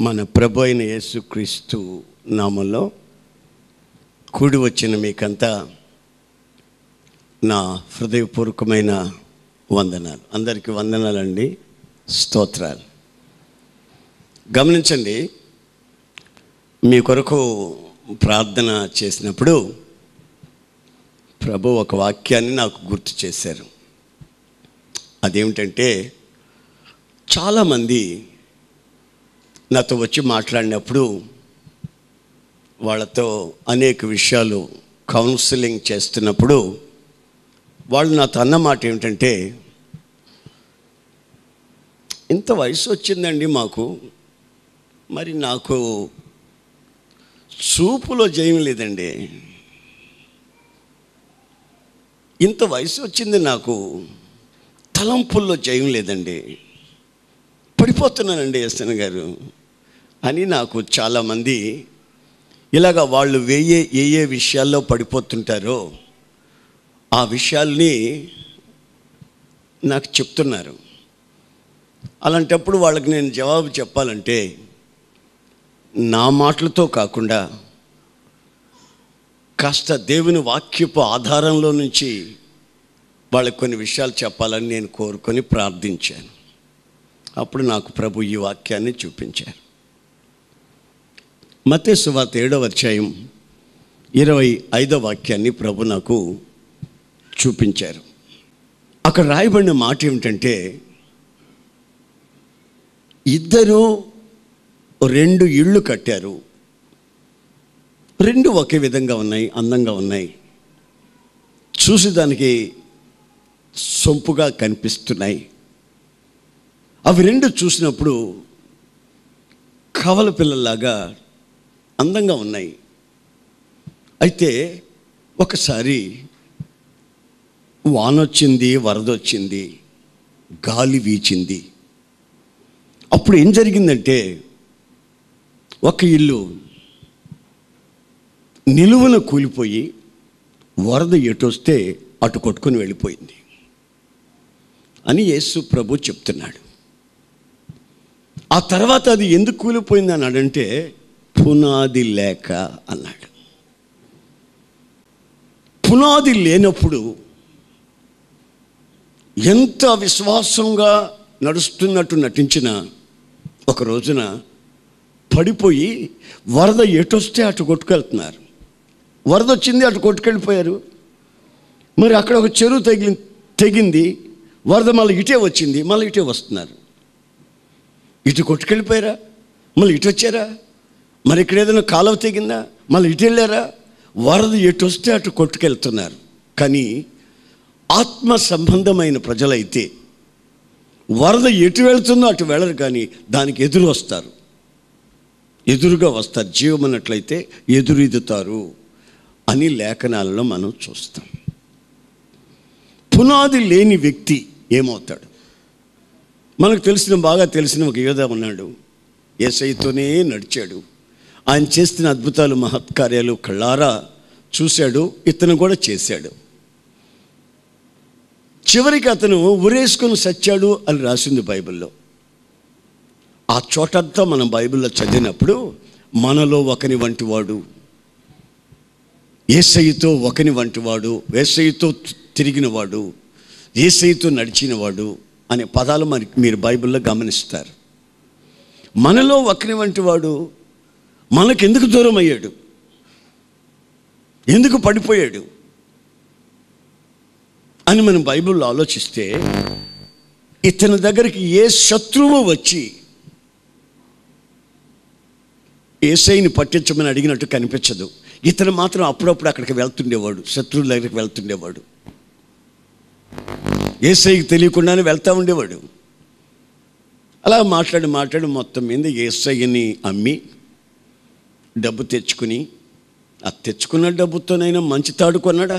మన ప్రభు అయిన యేసుక్రీస్తు నామంలో కూడి వచ్చిన మీకంతా నా హృదయపూర్వకమైన వందనాలు. అందరికీ వందనాలండి, స్తోత్రాలు. గమనించండి, మీ కొరకు ప్రార్థన చేసినప్పుడు ప్రభు ఒక వాక్యాన్ని నాకు గుర్తు చేశారు. అదేమిటంటే, చాలామంది నాతో వచ్చి మాట్లాడినప్పుడు వాళ్ళతో అనేక విషయాలు కౌన్సిలింగ్ చేస్తున్నప్పుడు వాళ్ళు నాతో అన్న మాట ఏమిటంటే, ఇంత వయసు వచ్చిందండి మాకు, మరి నాకు చూపులో జయం లేదండి, ఇంత వయసు వచ్చింది నాకు తలంపుల్లో జయం లేదండి, పడిపోతున్నానండి ఎస్ఎన్ గారు అని నాకు చాలామంది ఇలాగ వాళ్ళు ఏ విషయాల్లో పడిపోతుంటారో ఆ విషయాల్ని నాకు చెప్తున్నారు. అలాంటప్పుడు వాళ్ళకి నేను జవాబు చెప్పాలంటే నా మాటలతో కాకుండా కాస్త దేవుని వాక్యపు ఆధారంలో నుంచి వాళ్ళకి కొన్ని విషయాలు చెప్పాలని నేను కోరుకొని ప్రార్థించాను. అప్పుడు నాకు ప్రభు ఈ వాక్యాన్ని చూపించారు. మత్తయి సువార్త 7వ అధ్యాయం 25వ వాక్యాన్ని ప్రభు నాకు చూపించారు. అక్కడ రాయబడిన మాట ఏమిటంటే, ఇద్దరు 2 ఇళ్ళు కట్టారు, 2 ఒకే విధంగా ఉన్నాయి, అందంగా ఉన్నాయి, చూసేదానికి సొంపుగా కనిపిస్తున్నాయి. అవి 2 చూసినప్పుడు కవల పిల్లల్లాగా అందంగా ఉన్నాయి. అయితే ఒకసారి వానొచ్చింది, వరదొచ్చింది, గాలి వీచింది. అప్పుడు ఏం జరిగిందంటే, ఒక ఇల్లు నిలువున కూలిపోయి వరద ఎటొస్తే అటు కొట్టుకొని వెళ్ళిపోయింది అని యేసు ప్రభు చెప్తున్నాడు. ఆ తర్వాత అది ఎందుకు కూలిపోయింది అన్నాడంటే, పునాది లేక అన్నాడు. పునాది లేనప్పుడు ఎంత విశ్వాసంగా నడుస్తున్నట్టు నటించిన ఒక రోజున పడిపోయి వరద ఎటొస్తే అటు కొట్టుకెళ్తున్నారు. వరద వచ్చింది, అటు కొట్టుకెళ్ళిపోయారు. మరి అక్కడ ఒక చెరువు తెగింది, వరద మళ్ళీ ఇటే వచ్చింది, మళ్ళీ ఇటే వస్తున్నారు. ఇటు కొట్టుకెళ్ళిపోయారా, మళ్ళీ ఇటు వచ్చారా, మరి ఇక్కడ ఏదైనా కాలువ తెగిందా, మళ్ళీ ఇటు వెళ్ళారా, వరద ఎటు వస్తే అటు కొట్టుకెళ్తున్నారు. కానీ ఆత్మ సంబంధమైన ప్రజలైతే వరద ఎటు వెళ్తుందో అటు వెళ్ళరు, కానీ దానికి ఎదురు వస్తారు, ఎదురుగా వస్తారు. జీవమన్నట్లయితే ఎదురీదుతారు అని లేఖనాలలో మనం చూస్తాం. పునాది లేని వ్యక్తి ఏమవుతాడు? మనకు బాగా తెలిసిన ఒక యోధ ఉన్నాడు, యేసయ్యతోనే నడిచాడు, ఆయన చేస్తున్న అద్భుతాలు మహత్కార్యాలు కళ్ళారా చూశాడు, ఇతను కూడా చేశాడు. చివరికి అతను ఉరేసుకొని సచ్చాడు అని రాసింది బైబిల్లో. ఆ చోటంతా మనం బైబిల్లో చదివినప్పుడు మనలో ఒకని వంటివాడు, యేసయ్యతో ఒకని వంటివాడు, యేసయ్యతో తిరిగినవాడు, యేసయ్యతో నడిచినవాడు అనే పదాలు మీరు బైబిల్లో గమనిస్తారు. మనలో ఒకని వంటి వాడు మనకెందుకు దూరం అయ్యాడు, ఎందుకు పడిపోయాడు అని మనం బైబిల్లో ఆలోచిస్తే, ఇతని దగ్గరికి ఏ శత్రువు వచ్చి యేసయ్యని పట్టించమని అడిగినట్టు కనిపించదు. ఇతను మాత్రం అప్పుడప్పుడు అక్కడికి వెళ్తుండేవాడు, శత్రువుల దగ్గరికి వెళ్తుండేవాడు, యేసయ్యకి తెలియకుండానే వెళ్తూ ఉండేవాడు. అలా మాట్లాడి మొత్తం మీద యేసయ్యని అమ్మి డబ్బు తెచ్చుకుని, ఆ తెచ్చుకున్న డబ్బుతోనైనా మంచి తాడు కొన్నాడా?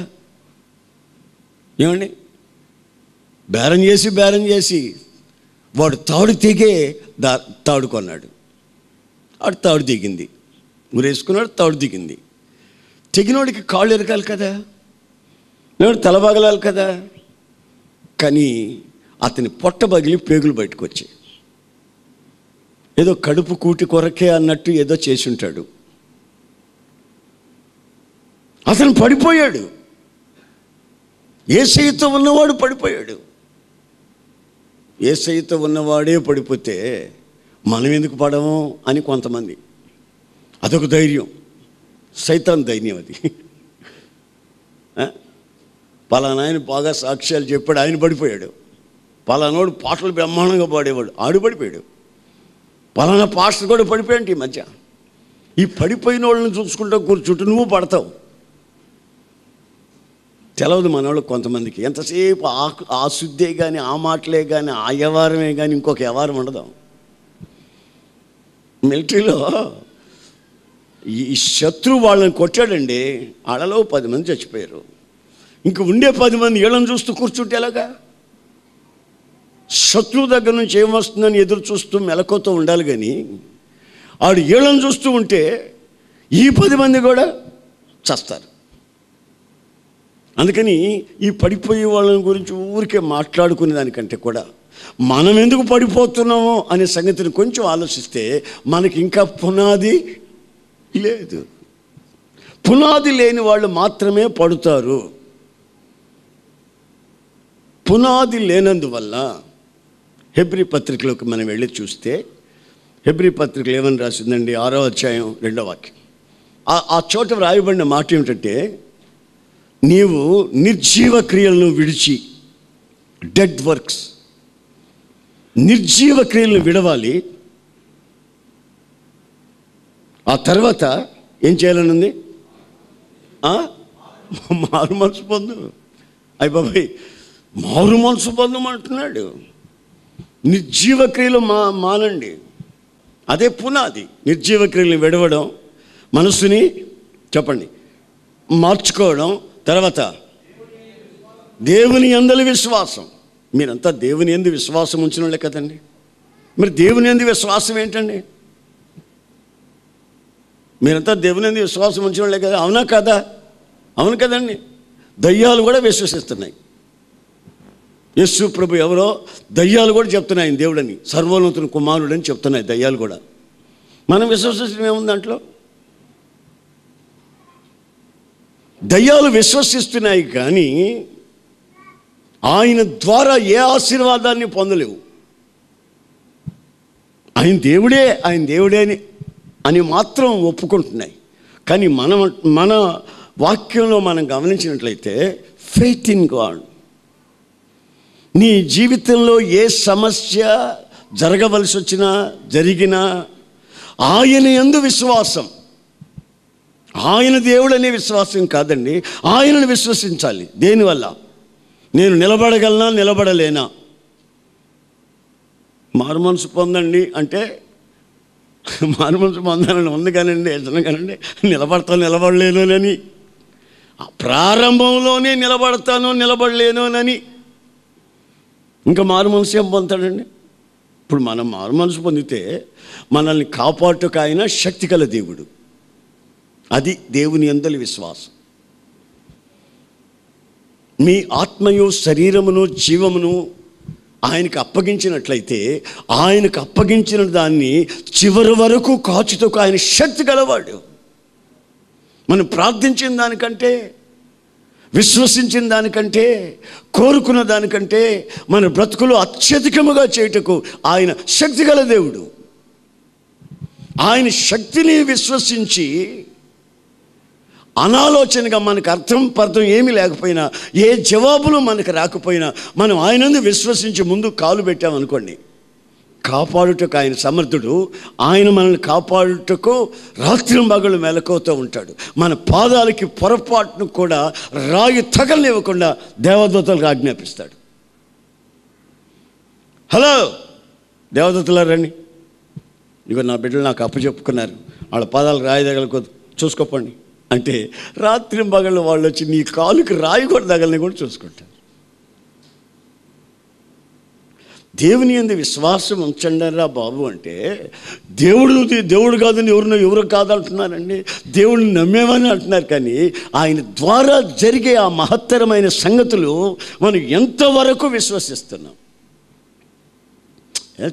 ఏమండి, బేరం చేసి వాడు తాడు తెగే తాడు కొన్నాడు. ఆడు తాడు దిగింది, ఊరేసుకున్నాడు, తాడు దిగింది. తెగినోడికి కాళ్ళు ఎరకాలి కదా, తలబగలాలి కదా. కానీ అతని పొట్ట పగిలి పేగులు బయటకు వచ్చాయి. ఏదో కడుపు కూటి కొరకే అన్నట్టు ఏదో చేసి ఉంటాడు. అతను పడిపోయాడు. యేసయ్యతో ఉన్నవాడు పడిపోయాడు. యేసయ్యతో ఉన్నవాడే పడిపోతే మనం ఎందుకు పడము అని కొంతమంది, అదొక ధైర్యం, సైతాన్ ధైర్యం అది. పలానా ఆయన బాగా సాక్ష్యాలు చెప్పాడు, ఆయన పడిపోయాడు. పలానాడు పాటలు బ్రహ్మాండంగా పాడేవాడు, ఆడు పడిపోయాడు. పలానా పాస్టర్ కూడా పడిపోయాడు. ఈ మధ్య ఈ పడిపోయిన వాళ్ళని చూసుకుంటూ కూర్చుంటూ నువ్వు పడతావు. తెలవదు మన వాళ్ళకి కొంతమందికి. ఎంతసేపు ఆ శుద్ధే కానీ, ఆ మాటలే కానీ, ఆ వ్యవహారమే కానీ, ఇంకొక వ్యవహారం ఉండదు. మిలిటరీలో ఈ శత్రువు వాళ్ళని కొట్టాడండి, వాళ్ళలో 10 మంది చచ్చిపోయారు. ఇంక ఉండే 10 మంది వీళ్ళని చూస్తూ కూర్చుంటే ఎలాగా? శత్రువు దగ్గర నుంచి ఏమొస్తుందని ఎదురు చూస్తూ మెలకువతో ఉండాలి. కానీ ఆడు వీళ్ళని చూస్తూ ఉంటే ఈ 10 మంది కూడా చస్తారు. అందుకని ఈ పడిపోయే వాళ్ళని గురించి ఊరికే మాట్లాడుకునే దానికంటే కూడా మనం ఎందుకు పడిపోతున్నామో అనే సంగతిని కొంచెం ఆలోచిస్తే మనకి ఇంకా పునాది లేదు. పునాది లేని వాళ్ళు మాత్రమే పడుతారు. పునాది లేనందువల్ల హెబ్రీ పత్రికలోకి మనం వెళ్ళి చూస్తే, హెబ్రీ పత్రికలు ఏమని రాసిందండి? 6వ అధ్యాయం 2వ వాక్యం. ఆ చోట రాయబడిన మాట ఏమిటంటే, నీవు నిర్జీవ క్రియలను విడిచి, డెడ్ వర్క్స్, నిర్జీవ క్రియలను విడవాలి. ఆ తర్వాత ఏం చేయాలనుంది? మారు మనసు పొందు. అయ్య బాబాయ్, మారు మనసు పొందమంటున్నాడు. నిర్జీవ క్రియలు మానండి. అదే పునాది. నిర్జీవ క్రియలను విడవడం, మనసుని చెప్పండి మార్చుకోవడం. తర్వాత దేవుని యందలి విశ్వాసం. మీరంతా దేవుని యందు విశ్వాసం ఉంచిన వాళ్ళే కదండి. మరి దేవుని యందు విశ్వాసం ఏంటండి? మీరంతా దేవుని యందు విశ్వాసం ఉంచిన వాళ్ళే కదా, అవునా కదా? అవును కదండి. దయ్యాలు కూడా విశ్వసిస్తున్నాయి. యేసు ప్రభు ఎవరో దయ్యాలు కూడా చెప్తున్నాయి ఆయన దేవుడని, సర్వోన్నతుని కుమారుడని చెప్తున్నాయి దయ్యాలు కూడా. మనం విశ్వసించడం ఏముంది దాంట్లో? దయ్యాలు విశ్వసిస్తున్నాయి కానీ ఆయన ద్వారా ఏ ఆశీర్వాదాన్ని పొందలేవు. ఆయన దేవుడే అని మాత్రం ఒప్పుకుంటున్నాయి. కానీ మన వాక్యంలో మనం గమనించినట్లయితే ఫెయిత్ ఇన్ గాడ్. నీ జీవితంలో ఏ సమస్య జరగవలసి వచ్చినా జరిగినా ఆయన యందు విశ్వాసం. ఆయన దేవుడు అనే విశ్వాసం కాదండి, ఆయనను విశ్వసించాలి. దేనివల్ల? నేను నిలబడగలనా నిలబడలేనా? మారు మనసు పొందండి అంటే మారు మనసు పొందాలని ఉంది కానండి, కానండి నిలబడలేనోనని, ప్రారంభంలోనే నిలబడలేనోనని ఇంకా మారు మనసు ఏం పొందుతాడండి? ఇప్పుడు మనం మారు మనసు పొందితే మనల్ని కాపాడుటకు ఆయన శక్తి గల దేవుడు. అది దేవుని యందలి విశ్వాసం. మీ ఆత్మయు శరీరమును జీవమును ఆయనకు అప్పగించినట్లయితే, ఆయనకు అప్పగించిన దాన్ని చివరి వరకు కాచుటకు ఆయన శక్తి గలవాడు. మనం ప్రార్థించిన దానికంటే, విశ్వసించిన దానికంటే, కోరుకున్న దానికంటే మన బ్రతుకులు అత్యధికముగా చేయుటకు ఆయన శక్తి గల దేవుడు. ఆయన శక్తిని విశ్వసించి అనాలోచనగా మనకు పర్థం ఏమీ లేకపోయినా, ఏ జవాబులు మనకు రాకపోయినా, మనం ఆయనందు విశ్వసించి ముందు కాలు పెట్టామనుకోండి, కాపాడుటకు ఆయన సమర్థుడు. ఆయన మనల్ని కాపాడుటకు రాత్రింబగళ్ళు మెలకువతో ఉంటాడు. మన పాదాలకి పొరపాటును కూడా రాయి తగలనివ్వకుండా దేవదూతలకు ఆజ్ఞాపిస్తాడు. హలో దేవదూతలు రండి, ఇగో నా బిడ్డలు నాకు అప్పచెప్పుకున్నారు, వాళ్ళ పాదాలకు రాయి తగలకూడదు, చూసుకోపండి అంటే రాత్రింబగళ్ళు వాళ్ళు వచ్చి నీ కాలుకి రాయి కూడా తగలని కూడా చూసుకుంటారు. దేవుని యందు విశ్వాసం ఉంచండిరా బాబు అంటే, దేవుడు కాదని ఎవరు కాదంటున్నారండి, దేవుడిని నమ్మేమని అంటున్నారు. కానీ ఆయన ద్వారా జరిగే ఆ మహత్తరమైన సంగతులు మనం ఎంతవరకు విశ్వసిస్తున్నాం?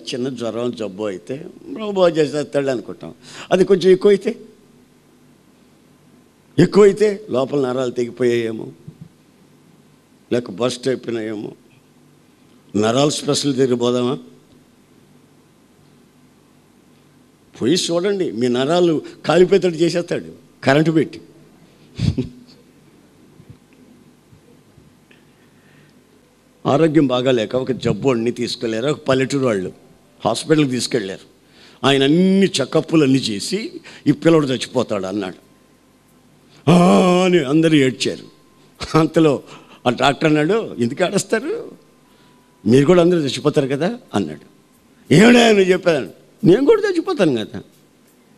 చిన్న జ్వరం జబ్బు అయితే బాగు చేసేస్తాడు అనుకుంటాం. అది కొంచెం ఎక్కువైతే లోపల నరాలు తెగిపోయాయేమో, లేక బస్ట్ అయిపోయినాయేమో, నరాలు స్పెషల్ తిరిగిపోదామా? పోయి చూడండి, మీ నరాలు కాలిపోయేటట్టు చేసేస్తాడు కరెంటు పెట్టి. ఆరోగ్యం బాగాలేక ఒక జబ్బు అన్నీ తీసుకెళ్ళారు. ఒక పల్లెటూరు వాళ్ళు హాస్పిటల్కి తీసుకెళ్ళారు. ఆయన అన్ని చెకప్పులన్నీ చేసి ఈ పిల్లడు చచ్చిపోతాడు అన్నాడు అని అందరూ ఏడ్చారు. అంతలో ఆ డాక్టర్ అన్నాడు, ఎందుకు ఏడుస్తారు, మీరు కూడా అందరూ చచ్చిపోతారు కదా అన్నాడు. ఏమిడా నువ్వు చెప్పాను, నేను కూడా చచ్చిపోతాను కదా,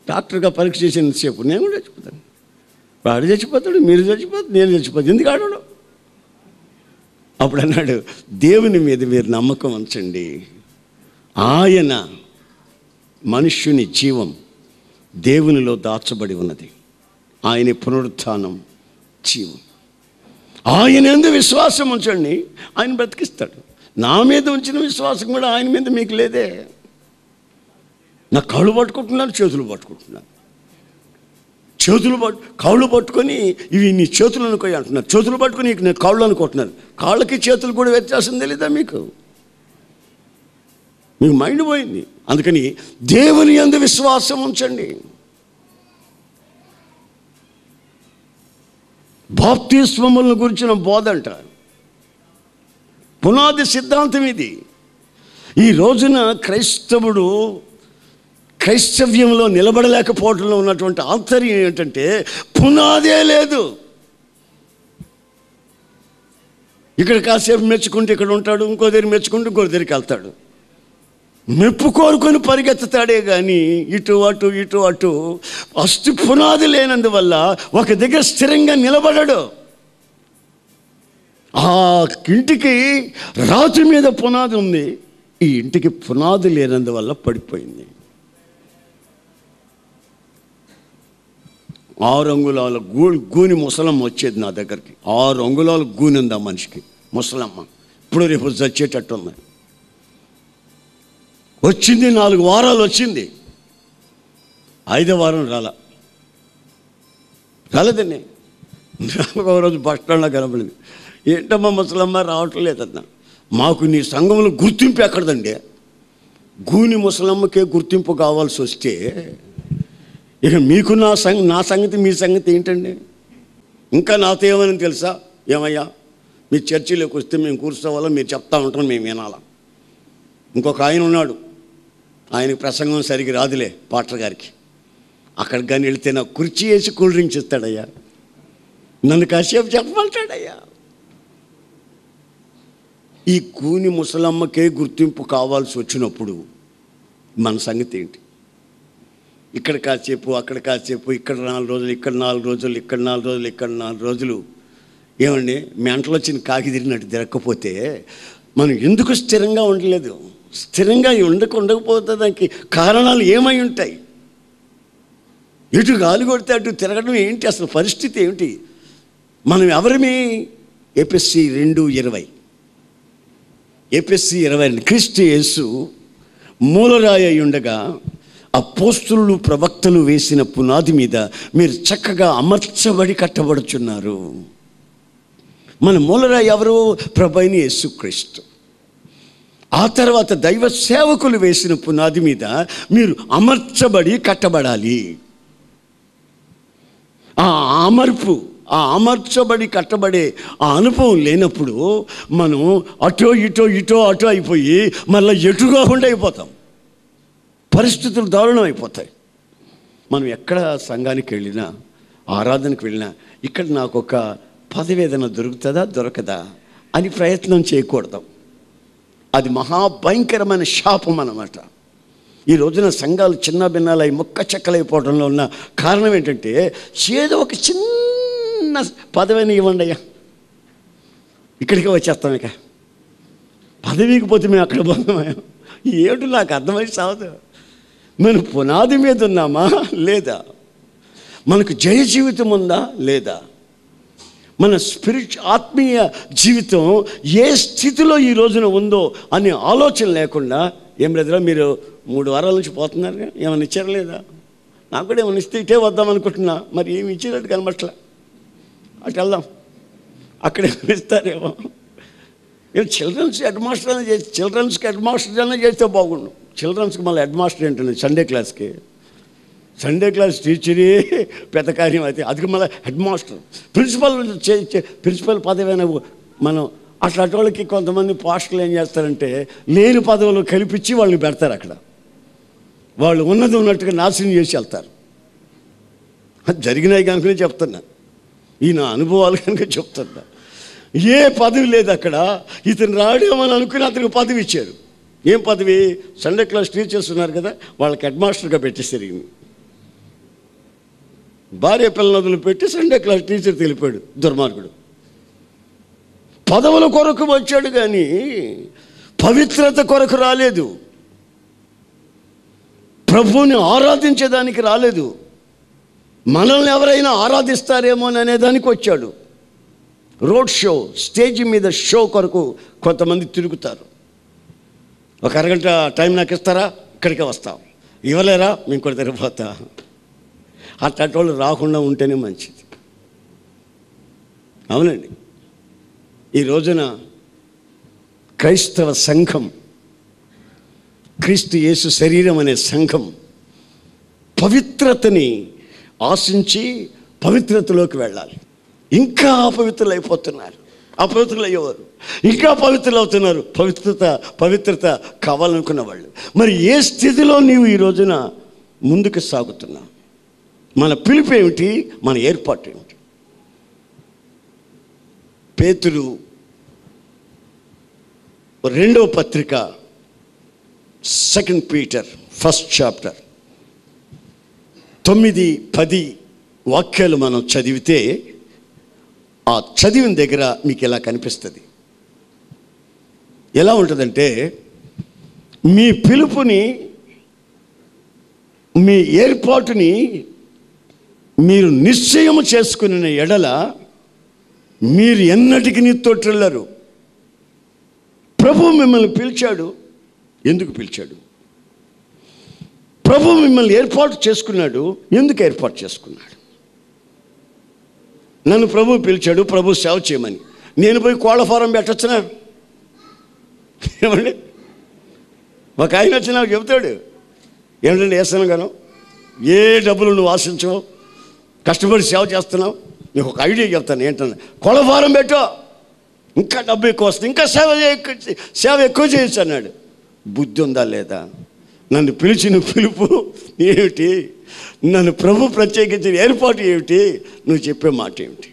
డాక్టర్గా పరీక్ష చేసినంతసేపు నేను కూడా చచ్చిపోతాను. వాడు చచ్చిపోతాడు, మీరు చచ్చిపోతాడు, నేను చచ్చిపోతాను, ఎందుకు ఆడడు? అప్పుడు అన్నాడు, దేవుని మీద మీరు నమ్మకం ఉంచండి, ఆయన మనుష్యుని జీవం దేవునిలో దాచబడి ఉన్నది, ఆయన పునరుత్థానం జీవం. ఆయన యందు విశ్వాసం ఉంచండి, ఆయన బ్రతికిస్తాడు. నా మీద ఉంచిన విశ్వాసం కూడా ఆయన మీద మీకు లేదే. నా కాళ్ళు పట్టుకుంటున్నాను, చేతులు పట్టుకుంటున్నాను, కాళ్ళు పట్టుకొని ఇవి నీ చేతులు అనుకోయి అంటున్నారు, చేతులు పట్టుకొని నేను కాళ్ళు అనుకుంటున్నాను. కాళ్ళకి చేతులు కూడా వ్యత్యాసం తెలీదా మీకు మైండ్ పోయింది. అందుకని దేవుని యందు విశ్వాసం ఉంచండి. బాప్తిస్మములను గురించిన బోధ అంటారు, పునాది సిద్ధాంతం ఇది. ఈ రోజున క్రైస్తవ్యంలో నిలబడలేకపోవడంలో ఉన్నటువంటి ఆంతర్యం ఏంటంటే పునాదే లేదు. ఇక్కడ కాసేపు మెచ్చుకుంటే ఇక్కడ ఉంటాడు, ఇంకో దగ్గర మెచ్చుకుంటే ఇంకో దగ్గరికి వెళ్తాడు, మెప్పు కోరుకొని పరిగెత్తుతాడే కానీ ఇటు అటు అస్థి పునాది లేనందువల్ల ఒక దగ్గర స్థిరంగా నిలబడడు. ఆ ఇంటికి రాతి మీద పునాది ఉంది, ఈ ఇంటికి పునాది లేనందువల్ల పడిపోయింది. 6 అంగుళాల గూని ముసలమ్మ వచ్చేది నా దగ్గరికి. 6 అంగుళాల గూని ఉంది ఆ మనిషికి, ముసలమ్మ. ఇప్పుడు రేపు చచ్చేటట్టు ఉంది. వచ్చింది 4 వారాలు వచ్చింది, 5వ వారం రాలేదండి. ఒక రోజు బస్ స్టాండ్లో కనపడింది. ఏంటమ్మా ముసలమ్మ రావటం లేదన్నా. మాకు నీ సంఘంలో గుర్తింపు ఎక్కడదండి, గూని ముసలమ్మకే గుర్తింపు కావాల్సి వస్తే ఇక మీకు నా సంగతి మీ సంగతి ఏంటండి? ఇంకా నాతో ఏమని తెలుసా, ఏమయ్యా మీ చర్చిలోకి వస్తే మేము కూర్చోవాలా, మీరు చెప్తా ఉంటాం మేము వినాలా. ఇంకొక ఆయన ఉన్నాడు, ఆయనకి ప్రసంగం సరిగ్గా రాదులే పాటర్ గారికి. అక్కడికి కానీ వెళితే నాకు కుర్చీ వేసి కూల్ డ్రింక్స్ ఇస్తాడయ్యా, నన్ను కాసేపు చెప్పమంటాడయ్యా. ఈ కూని ముసలమ్మకే గుర్తింపు కావాల్సి వచ్చినప్పుడు మన సంగతి ఏంటి? ఇక్కడ కాసేపు అక్కడ కాసేపు, ఇక్కడ 4 రోజులు, ఇక్కడ 4 రోజులు, ఇక్కడ 4 రోజులు, ఇక్కడ 4 రోజులు. ఏమండి మెంటలు వచ్చిన కాకి తిరిగినట్టు తిరగకపోతే మనం ఎందుకు స్థిరంగా ఉండలేదు? స్థిరంగా ఉండకపోతే దానికి కారణాలు ఏమై ఉంటాయి? ఇటు గాలి కొడితే అటు తిరగడం ఏంటి? అసలు పరిస్థితి ఏమిటి? మనం ఎవరిమి? ఎఫెసీ 2:20, ఎఫెసీ 20. క్రీస్తు యేసు మూలరాయి అయి ఉండగా అపోస్తలులు ప్రవక్తలు వేసిన పునాది మీద మీరు చక్కగా అమర్చబడి కట్టబడుచున్నారు. మన మూలరాయి ఎవరు? ప్రభువైన యేసుక్రీస్తు. ఆ తర్వాత దైవ సేవకులు వేసిన పునాది మీద మీరు అమర్చబడి కట్టబడాలి. ఆ అమర్చబడి కట్టబడే ఆ అనుభవం లేనప్పుడు మనం అటో ఇటో అయిపోయి మళ్ళీ ఎటుగా అయిపోతాం. పరిస్థితులు దారుణం అయిపోతాయి. మనం ఎక్కడ సంఘానికి వెళ్ళినా, ఆరాధనకు వెళ్ళినా, ఇక్కడ నాకు ఒక పదవి ఏదైనా దొరుకుతుందా దొరకదా అని ప్రయత్నం చేయకూడదు. అది మహాభయంకరమైన శాపం అన్నమాట. ఈ రోజున సంఘాలు చిన్న భిన్నాలై మొక్క చెక్కలైపోవడంలో ఉన్న కారణం ఏంటంటే, ఏదో ఒక చిన్న పదవిని ఇవ్వండి అయ్యా, ఇక్కడికి వచ్చేస్తాం, ఇక పదవికి పోతే మేము అక్కడ పోతామయ్యా. ఏమిటి నాకు అర్థమై సావదు. మనం పునాది మీద ఉన్నామా లేదా? మనకు జయ జీవితం ఉందా లేదా? మన ఆత్మీయ జీవితం ఏ స్థితిలో ఈ రోజున ఉందో అనే ఆలోచన లేకుండా ఏం బ్రదరా మీరు 3 వారాల నుంచి పోతున్నారు, ఏమైనా ఇచ్చారా లేదా? నాకు కూడా ఏమైనా ఇస్తే ఇటే వద్దాం అనుకుంటున్నా, మరి ఏమి ఇచ్చేటట్టు కనబట్లా. అటు వెళ్దాం, అక్కడే ఇస్తారేమో. చిల్డ్రన్స్కి హెడ్ మాస్టర్ అని చేసి, చిల్డ్రన్స్కి హెడ్ మాస్టర్ అనే చేస్తే బాగుండు. చిల్డ్రన్స్కి మళ్ళీ హెడ్ మాస్టర్ ఏంటండి? సండే క్లాస్ టీచరే పెద్ద కార్యం అయితే, అది మళ్ళీ హెడ్ మాస్టర్. ప్రిన్సిపల్ పదవైనా మనం అట్లాంటి వాళ్ళకి కొంతమంది పాస్టర్లు ఏం చేస్తారంటే లేని పదవులు కల్పించి వాళ్ళని పెడతారు అక్కడ. వాళ్ళు ఉన్నది ఉన్నట్టుగా నాశనం చేసి వెళ్తారు. అది జరిగినాయి కనుకనే చెప్తున్నా, ఈ నా అనుభవాలు కనుక చెప్తున్నా. ఏ పదవి లేదు అక్కడ. ఇతను రాడేమని అనుకుని అతనికి పదవి ఇచ్చారు. ఏం పదవి? సండే క్లాస్ టీచర్స్ ఉన్నారు కదా, వాళ్ళకి హెడ్ మాస్టర్గా పెట్టేసారు. భార్య పిల్లలు వదిలిపెట్టి సండే క్లాస్ టీచర్ తెలిపాడు దుర్మార్గుడు. పదవుల కొరకు వచ్చాడు కానీ పవిత్రత కొరకు రాలేదు, ప్రభువుని ఆరాధించేదానికి రాలేదు. మనల్ని ఎవరైనా ఆరాధిస్తారేమో అనేదానికి వచ్చాడు. రోడ్ షో, స్టేజ్ మీద షో కొరకు కొంతమంది తిరుగుతారు. ఒక అరగంట టైం నాకు ఇస్తారా, ఇక్కడికే వస్తాం. ఇవ్వలేరా, మేము కూడా తిరిగిపోతా. అట్లాంటి వాళ్ళు రాకుండా ఉంటేనే మంచిది. అవునండి, ఈ రోజున క్రైస్తవ సంఘం, క్రీస్తు యేసు శరీరం అనే సంఘం పవిత్రతని ఆశించి పవిత్రతలోకి వెళ్ళాలి. ఇంకా అపవిత్రులు అయిపోతున్నారు. అపవిత్రులు అయ్యేవారు ఇంకా పవిత్రులు అవుతున్నారు. పవిత్రత కావాలనుకున్న వాళ్ళు. మరి ఏ స్థితిలో నీవు ఈ రోజున ముందుకు సాగుతున్నావు? మన పిలుపు ఏమిటి? మన ఏర్పాటు ఏమిటి? పేతురు 2వ పత్రిక 2 Peter 1st chapter 9-10 వాక్యాలు మనం చదివితే ఆ చదివిన దగ్గర మీకు ఎలా కనిపిస్తుంది? ఎలా ఉంటుందంటే, మీ పిలుపుని, మీ ఏర్పాటుని మీరు నిశ్చయము చేసుకున్న ఎడల మీరు ఎన్నటికి తొట్టిల్లరు. ప్రభు మిమ్మల్ని పిలిచాడు. ఎందుకు పిలిచాడు? ప్రభు మిమ్మల్ని ఏర్పాటు చేసుకున్నాడు. ఎందుకు ఏర్పాటు చేసుకున్నాడు? నన్ను ప్రభు పిలిచాడు ప్రభు సేవ చేయమని. నేను పోయి కోళ్ళ ఫారం పెట్టొచ్చునా? ఏమండి, ఒక ఆయన వచ్చి నాకు చెబుతాడు, ఏమిటండి వేస్తాను గాను, ఏ డబ్బులు నువ్వు ఆశించవు, కష్టపడి సేవ చేస్తున్నావు, నీకు ఒక ఐడియా చెప్తాను. ఏంటన్నా, కోళ్ళ ఫారం పెట్టు, ఇంకా డబ్బు ఎక్కువ వస్తుంది, ఇంకా సేవ ఎక్కువ చేయొచ్చు అన్నాడు. బుద్ధి ఉందా లేదా? నన్ను పిలిచిన పిలుపు ఏమిటి? నన్ను ప్రభు ప్రత్యేకించిన ఏర్పాటు ఏమిటి? నువ్వు చెప్పే మాట ఏమిటి?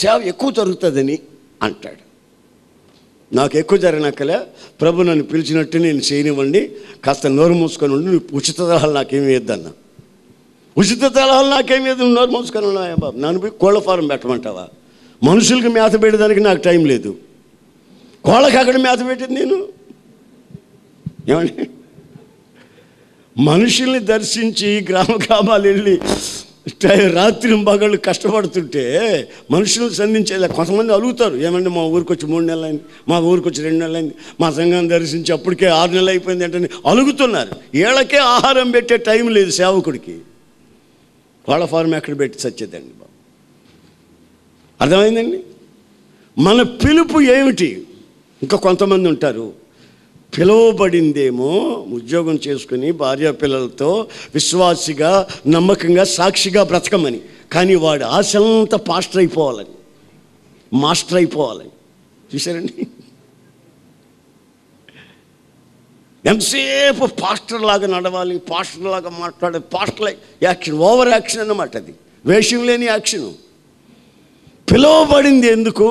సేవ ఎక్కువ జరుగుతుందని అంటాడు. నాకు ఎక్కువ జరిగినాకలే, ప్రభు నన్ను పిలిచినట్టు నేను చేయనివ్వండి, కాస్త నోరు మూసుకొని ఉండి, నువ్వు ఉచిత సలహాలు నాకేమి వేద్దన్నా. ఉచిత సలహాలు నాకేమి వేద్దు, నోరు మూసుకొని ఉన్నాయా బాబు? నన్ను పోయి కోళ్ళ ఫారం పెట్టమంటావా? మనుషులకి మేత పెట్టడానికి నాకు టైం లేదు, కోళ్ళకి అక్కడ మేత పెట్టింది నేను. ఏమండి, మనుషుల్ని దర్శించి గ్రామాలు వెళ్ళి రాత్రి పగళ్ళు కష్టపడుతుంటే మనుషులను సంధించేలా కొంతమంది అలుగుతారు. ఏమంటే మా ఊరికి వచ్చి 3 నెలలు అయింది, మా ఊరికి వచ్చి 2 నెలలు అయింది, మా సంఘాన్ని దర్శించి అప్పటికే 6 నెలలు అయిపోయింది అంటే అలుగుతున్నారు. వీళ్ళకే ఆహారం పెట్టే టైం లేదు సేవకుడికి. వాళ్ళ ఫారం ఎక్కడ పెట్టి చచ్చేదండి బాబు. అర్థమైందండి? మన పిలుపు ఏమిటి? ఇంకా కొంతమంది ఉంటారు, పిలువబడిందేమో ఉద్యోగం చేసుకుని భార్య పిల్లలతో విశ్వాసిగా నమ్మకంగా సాక్షిగా బ్రతకమని, కానీ వాడు ఆశంతా మాస్టర్ అయిపోవాలని. చూసారండి, ఎంతసేపు పాస్టర్ లాగా నడవాలి, పాస్టర్ లాగా మాట్లాడాలి, పాస్టర్ యాక్షన్, ఓవర్ యాక్షన్ అన్నమాట. అది వేషం లేని యాక్షను. పిలువబడింది ఎందుకు,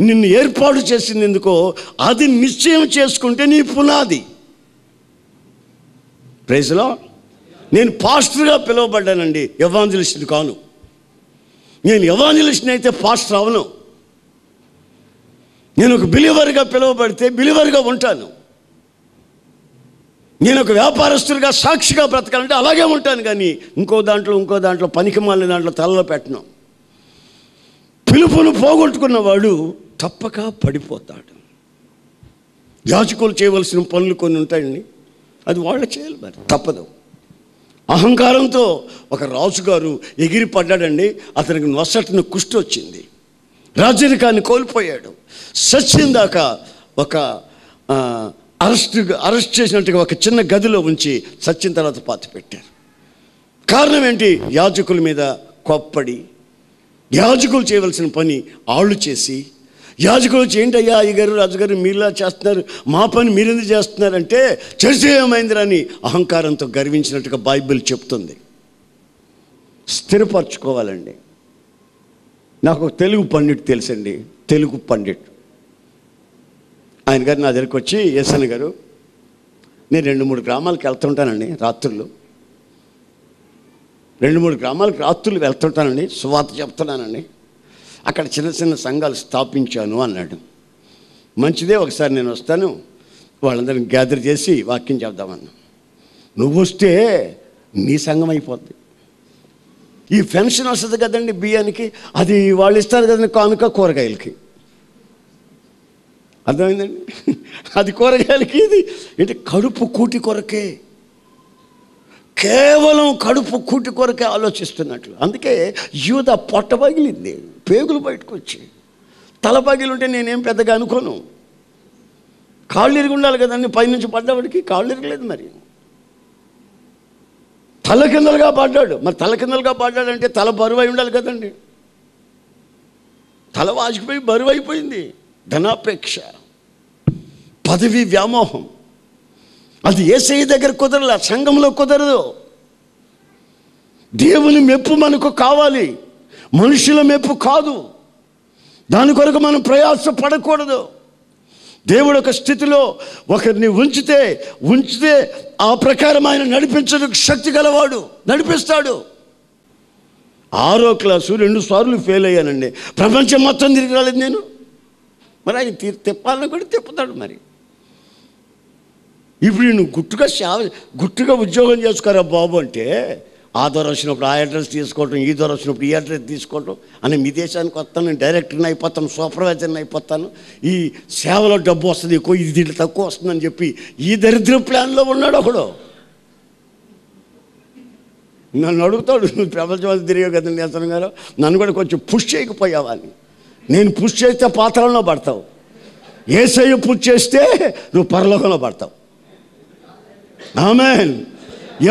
నిన్ను ఏర్పాటు చేసింది ఎందుకో అది నిశ్చయం చేసుకుంటే నీ పునాది. Praise Lord. నేను పాస్టర్గా పిలువబడ్డానండి, ఎవాంజలిస్ట్ని కాను. నేను ఎవాంజలిస్ట్ని అయితే పాస్టర్ అవను. నేను ఒక బిలీవర్గా పిలువబడితే బిలీవర్గా ఉంటాను. నేను ఒక వ్యాపారస్తుడిగా సాక్షిగా బ్రతకాలంటే అలాగే ఉంటాను, కానీ ఇంకో దాంట్లో పనికిమాలిన దాంట్లో తలలో పెట్టను. పిలుపును పోగొట్టుకున్నవాడు తప్పక పడిపోతాడు. యాజకులు చేయవలసిన పనులు కొన్ని ఉంటాయండి, అది వాళ్ళు చేయాలి, మరి తప్పదు. అహంకారంతో ఒక రాజుగారు ఎగిరి పడ్డాడండి. అతనికి నొసటిన కుష్టి వచ్చింది, రాజరికాన్ని కోల్పోయాడు. సత్యం దాకా ఒక అరెస్ట్ చేసినట్టుగా ఒక చిన్న గదిలో ఉంచి సత్యం తర్వాత పాతి పెట్టారు. కారణం ఏంటి? యాజకుల మీద కోప్పడి, యాజకులు చేయవలసిన పని ఆళ్ళు చేసి, యాజకులు ఏంటయ్యా అయ్యగారు రాజుగారు మీరులా చేస్తున్నారు, మా పని మీరెందుకు చేస్తున్నారంటే చేసేయమైందిరని అహంకారంతో గర్వించినట్టుగా బైబిల్ చెప్తుంది. స్థిరపరచుకోవాలండి. నాకు ఒక తెలుగు పండిట్ తెలుసండి, తెలుగు పండిట్. ఆయన గారు నా దగ్గరికి వచ్చి, ఎస్ఎన్ గారు నేను 2-3 గ్రామాలకు వెళ్తుంటానండి రాత్రులు, 2-3 గ్రామాలకు రాత్రులు వెళ్తుంటానండి, సువార్త చెప్తున్నానండి, అక్కడ చిన్న చిన్న సంఘాలు స్థాపించాను అన్నాడు. మంచిదే, ఒకసారి నేను వస్తాను, వాళ్ళందరిని గ్యాదర్ చేసి వాక్యం చెప్దామన్నా. నువ్వు వస్తే నీ సంఘం అయిపోద్ది. ఈ పెన్షన్ వస్తుంది కదండి బియ్యానికి, అది వాళ్ళు ఇస్తారు కదండి కానుక కూరగాయలకి. అర్థమైందండి? అది కూరగాయలకి, ఇది ఏంటి కడుపు కూటి కొరకే, కేవలం కడుపు కూటి కొరకే ఆలోచిస్తున్నట్లు. అందుకే యూదా పొట్ట పగిలింది, పేగులు బయటకు వచ్చి. తల పగిలి ఉంటే నేనేం పెద్దగా అనుకోను, కాళ్ళు ఇరిగి ఉండాలి కదండి. పైనుంచి పడ్డవాడికి కాళ్ళు ఇరగలేదు, మరి తల కిందలుగా పడ్డాడు. మరి తల కిందలుగా పడ్డాడంటే తల బరువు అయి ఉండాలి కదండి. తల వాచిపోయి బరువు అయిపోయింది. ధనాపేక్ష, పదవి వ్యామోహం, అది యేసయ్య దగ్గర కుదరలే, సంఘంలో కుదరదు. దేవుని మెప్పు మనకు కావాలి, మనుషుల మెప్పు కాదు. దాని కొరకు మనం ప్రయాస పడకూడదు. దేవుడు ఒక స్థితిలో ఒకరిని ఉంచితే ఆ ప్రకారం ఆయన నడిపించడానికి శక్తి గలవాడు, నడిపిస్తాడు. 6వ క్లాసు 2 సార్లు ఫెయిల్ అయ్యానండి. ప్రపంచం మొత్తం తిరిగి రాలేదు నేను. మరి ఆయన తిప్పాలని కూడా తిప్పుతాడు. మరి ఇప్పుడు నేను గుట్టుగా ఉద్యోగం చేసుకోరా బాబు అంటే, ఆ దూరం వచ్చినప్పుడు ఆ అడ్రస్ తీసుకోవటం, ఈ దూరం వచ్చినప్పుడు ఈ అడ్రస్ తీసుకోవటం అని, మీ దేశానికి వస్తాను, నేను డైరెక్టర్ని అయిపోతాను, సూపర్వైజర్ని అయిపోతాను, ఈ సేవలో డబ్బు వస్తుంది ఎక్కువ, ఇది దీంట్లో తక్కువ వస్తుందని చెప్పి ఈ దరిద్ర ప్లాన్లో ఉన్నాడు ఒకడు. నన్ను అడుగుతాడు, నువ్వు ప్రపంచం తిరిగావు కదండి అతను గారు, నన్ను కూడా కొంచెం పుష్ చేయకపోయావా అని. నేను పుష్ చేస్తే పాతాళంలో పడతావు, యేసయ్య పుష్ చేస్తే నువ్వు పరలోకంలో పడతావు. ఆమేన్.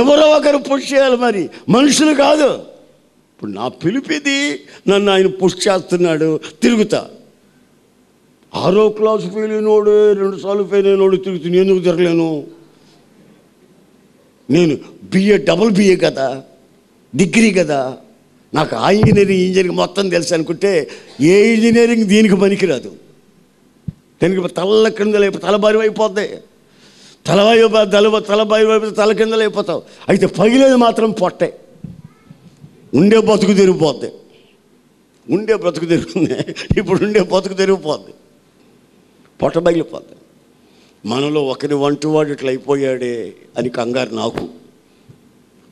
ఎవరో ఒకరు పుష్ చేయాలి, మరి మనుషులు కాదు. ఇప్పుడు నా పిలిపిది, నన్ను ఆయన పుష్ చేస్తున్నాడు, తిరుగుతా. 6వ క్లాసు ఫెయిల్ అయినోడు, 2 సార్లు ఫెయిల్ అయినోడు తిరుగుతుంది. ఎందుకు తిరగలేను? నేను డబుల్ బిఏ కదా, డిగ్రీ కదా, నాకు ఆ ఇంజనీరింగ్ మొత్తం తెలుసు అనుకుంటే ఏ ఇంజనీరింగ్ దీనికి పనికిరాదు. దీనికి తల కింద తల బరువు అయిపోద్ది, తల బరువు అయిపోతే తల కింద అయిపోతావు. అయితే పగిలేది మాత్రం పొట్టే. ఉండే బతుకు తిరిగిపోద్ది. ఇప్పుడు ఉండే బతుకు తిరిగిపోద్ది, పొట్ట పగిలిపోద్ది. మనలో ఒకరి వంటివాడు ఇట్లా అయిపోయాడే అని కంగారు నాకు.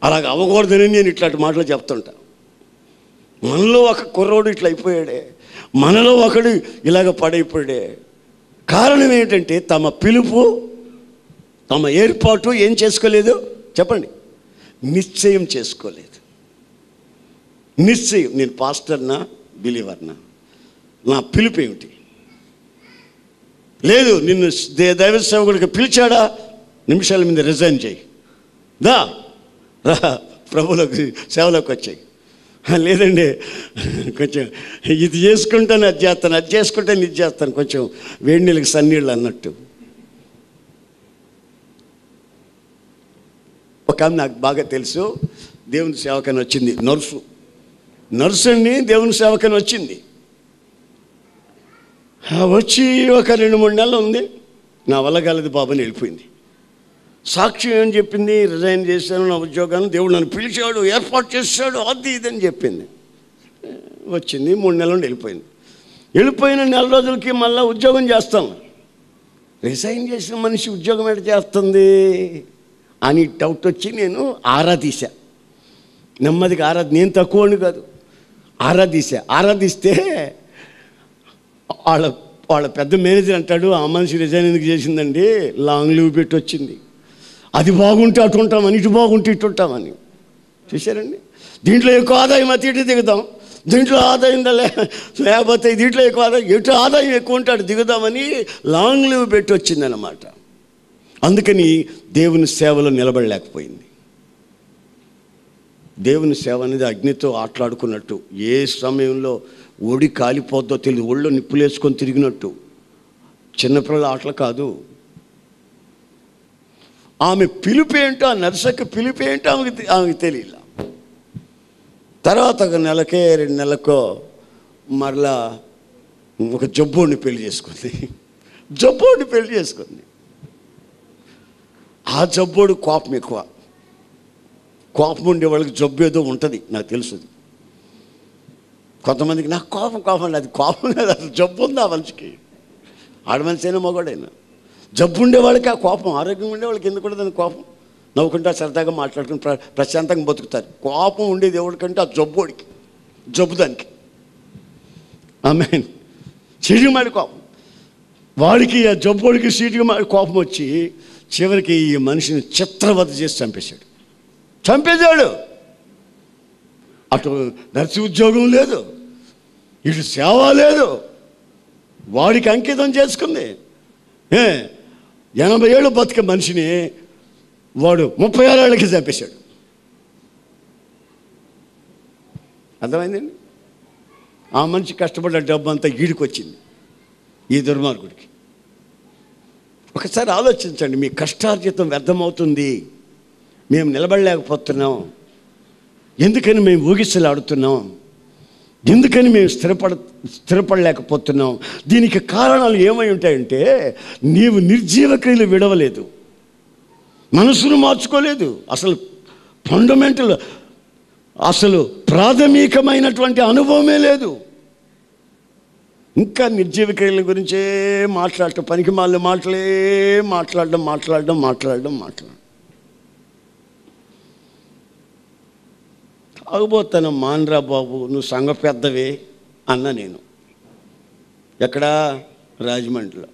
అలాగ అవ్వకూడదని నేను ఇట్లాంటి మాటలు చెప్తుంటా. మనలో ఒక కుర్రోడు ఇట్లా అయిపోయాడే, మనలో ఒకడు ఇలాగ పడైపోయాడే. కారణం ఏంటంటే తమ పిలుపు, తమ ఏర్పాటు ఏం చేసుకోలేదు చెప్పండి, నిశ్చయం చేసుకోలేదు. నిశ్చయం, నేను పాస్టర్నా బిలీవర్నా, నా పిలుపు ఏమిటి? లేదు, నిన్ను దైవ సేవకుడికి పిలిచాడా, నిమిషాల మీద రిజైన్ చేయి, రా ప్రభులోకి సేవలోకి వచ్చాయి. లేదండి కొంచెం ఇది చేసుకుంటాను అది చేస్తాను, అది చేసుకుంటాను ఇది చేస్తాను, కొంచెం వేడి నీళ్ళకి సన్నీళ్ళు అన్నట్టు. ఒక ఆమె నాకు బాగా తెలుసు, దేవుని సేవకని వచ్చింది, నర్సు అండి, దేవుని సేవకని వచ్చింది. వచ్చి ఒక 2-3 నెలలు ఉంది, నా వల్ల కాలేదు బాబుని వెళ్ళిపోయింది. సాక్షి ఏం చెప్పింది, రిజైన్ చేశాను నా ఉద్యోగాన్ని, దేవుడు నన్ను పిలిచాడు, ఏర్పాటు చేశాడు, అది ఇదని చెప్పింది. వచ్చింది 3 నెలల నుండి వెళ్ళిపోయిన 4 రోజులకి మళ్ళీ ఉద్యోగం చేస్తాం. రిజైన్ చేసిన మనిషి ఉద్యోగం ఎక్కడ చేస్తుంది అని డౌట్ వచ్చి నేను ఆరాధీశా. నెమ్మదిగా నేను తక్కువని కాదు, ఆరాధిస్తే వాళ్ళ పెద్ద మేనేజర్ అంటాడు, ఆ మనిషి రిజైన్ ఎందుకు చేసిందండి, లాంగ్ లీవ్ పెట్టి వచ్చింది. అది బాగుంటే అటు ఉంటామని, ఇటు బాగుంటే ఇటు ఉంటామని. చూశారండి? దీంట్లో ఎక్కువ ఆదాయం అతి ఇటు దిగుదాం, దీంట్లో ఆదాయం లేకపోతే దీంట్లో ఎక్కువ ఆదాయం, ఎటు ఆదాయం ఎక్కువ ఉంటే అటు దిగుదామని లాంగ్ లీవ్ పెట్టి వచ్చిందన్నమాట. అందుకని దేవుని సేవలో నిలబడలేకపోయింది. దేవుని సేవ అనేది అగ్నితో ఆటలాడుకున్నట్టు, ఏ సమయంలో ఒడి కాలిపోద్దో తెలియదు, ఒళ్ళో నిప్పులు వేసుకొని తిరిగినట్టు. చిన్నపిల్లల ఆటలు కాదు. ఆమె పిలిపేంటో, ఆ నర్సకి పిలిపేంటో ఆమెకి తెలియదు. తర్వాత ఒక నెలకే 2 నెలలకో మరలా ఒక జబ్బోడిని పెళ్లి చేసుకుంది. ఆ జబ్బోడు కోపం ఎక్కువ. కోపం ఉండే వాళ్ళకి జబ్బు ఏదో ఉంటుంది, నాకు తెలుసు. కొంతమందికి నాకు కోపం అది కోపం లేదు, అసలు జబ్బు ఉంది ఆ మనిషికి. ఆడ మనిషి అయినా మగవాడైనా జబ్బు ఉండేవాళ్ళకి ఆ కోపం, ఆరోగ్యం ఉండేవాళ్ళకి ఎందుకు ఉండదని కోపం. నవ్వుకుంటా సరదాగా మాట్లాడుకుని ప్రశాంతంగా బతుకుతారు. కోపం ఉండేది ఎవరికంటే ఆ జబ్బోడికి, జబ్బు దానికి. ఆమేన్. చీటికి కోపం వాడికి, ఆ జబ్బోడికి చీటికి కోపం వచ్చి చివరికి ఈ మనిషిని చిత్రవధ చేసి చంపేశాడు. అటు నర్సు ఉద్యోగం లేదు, ఇటు సేవ లేదు, వాడికి అంకితం చేసుకుంది. 80 ఏళ్ళు బతికే మనిషిని వాడు 36 ఏళ్ళకి చంపేశాడు. అర్థమైందండి? ఆ మనిషి కష్టపడ్డ డబ్బు అంతా ఈడికి వచ్చింది, ఈ దుర్మార్గుడికి. ఒకసారి ఆలోచించండి, మీ కష్టార్జితం వ్యర్థమవుతుంది. మేము నిలబడలేకపోతున్నాం. ఎందుకని మేము ఊగిసలాడుతున్నాం? ఎందుకని మేము స్థిరపడలేకపోతున్నాం? దీనికి కారణాలు ఏమై ఉంటాయంటే, నీవు నిర్జీవ క్రియలు విడవలేదు, మనసును మార్చుకోలేదు, అసలు ఫండమెంటల్, అసలు ప్రాథమికమైనటువంటి అనుభవమే లేదు. ఇంకా నిర్జీవ క్రియల గురించే మాట్లాడటం, పనికి మాలిన మాటలే మాట్లాడడం. తాగుబోతాను మాన్రా బాబు, నువ్వు సంఘ పెద్దవే అన్న నేను. ఎక్కడా? రాజమండ్రిలో.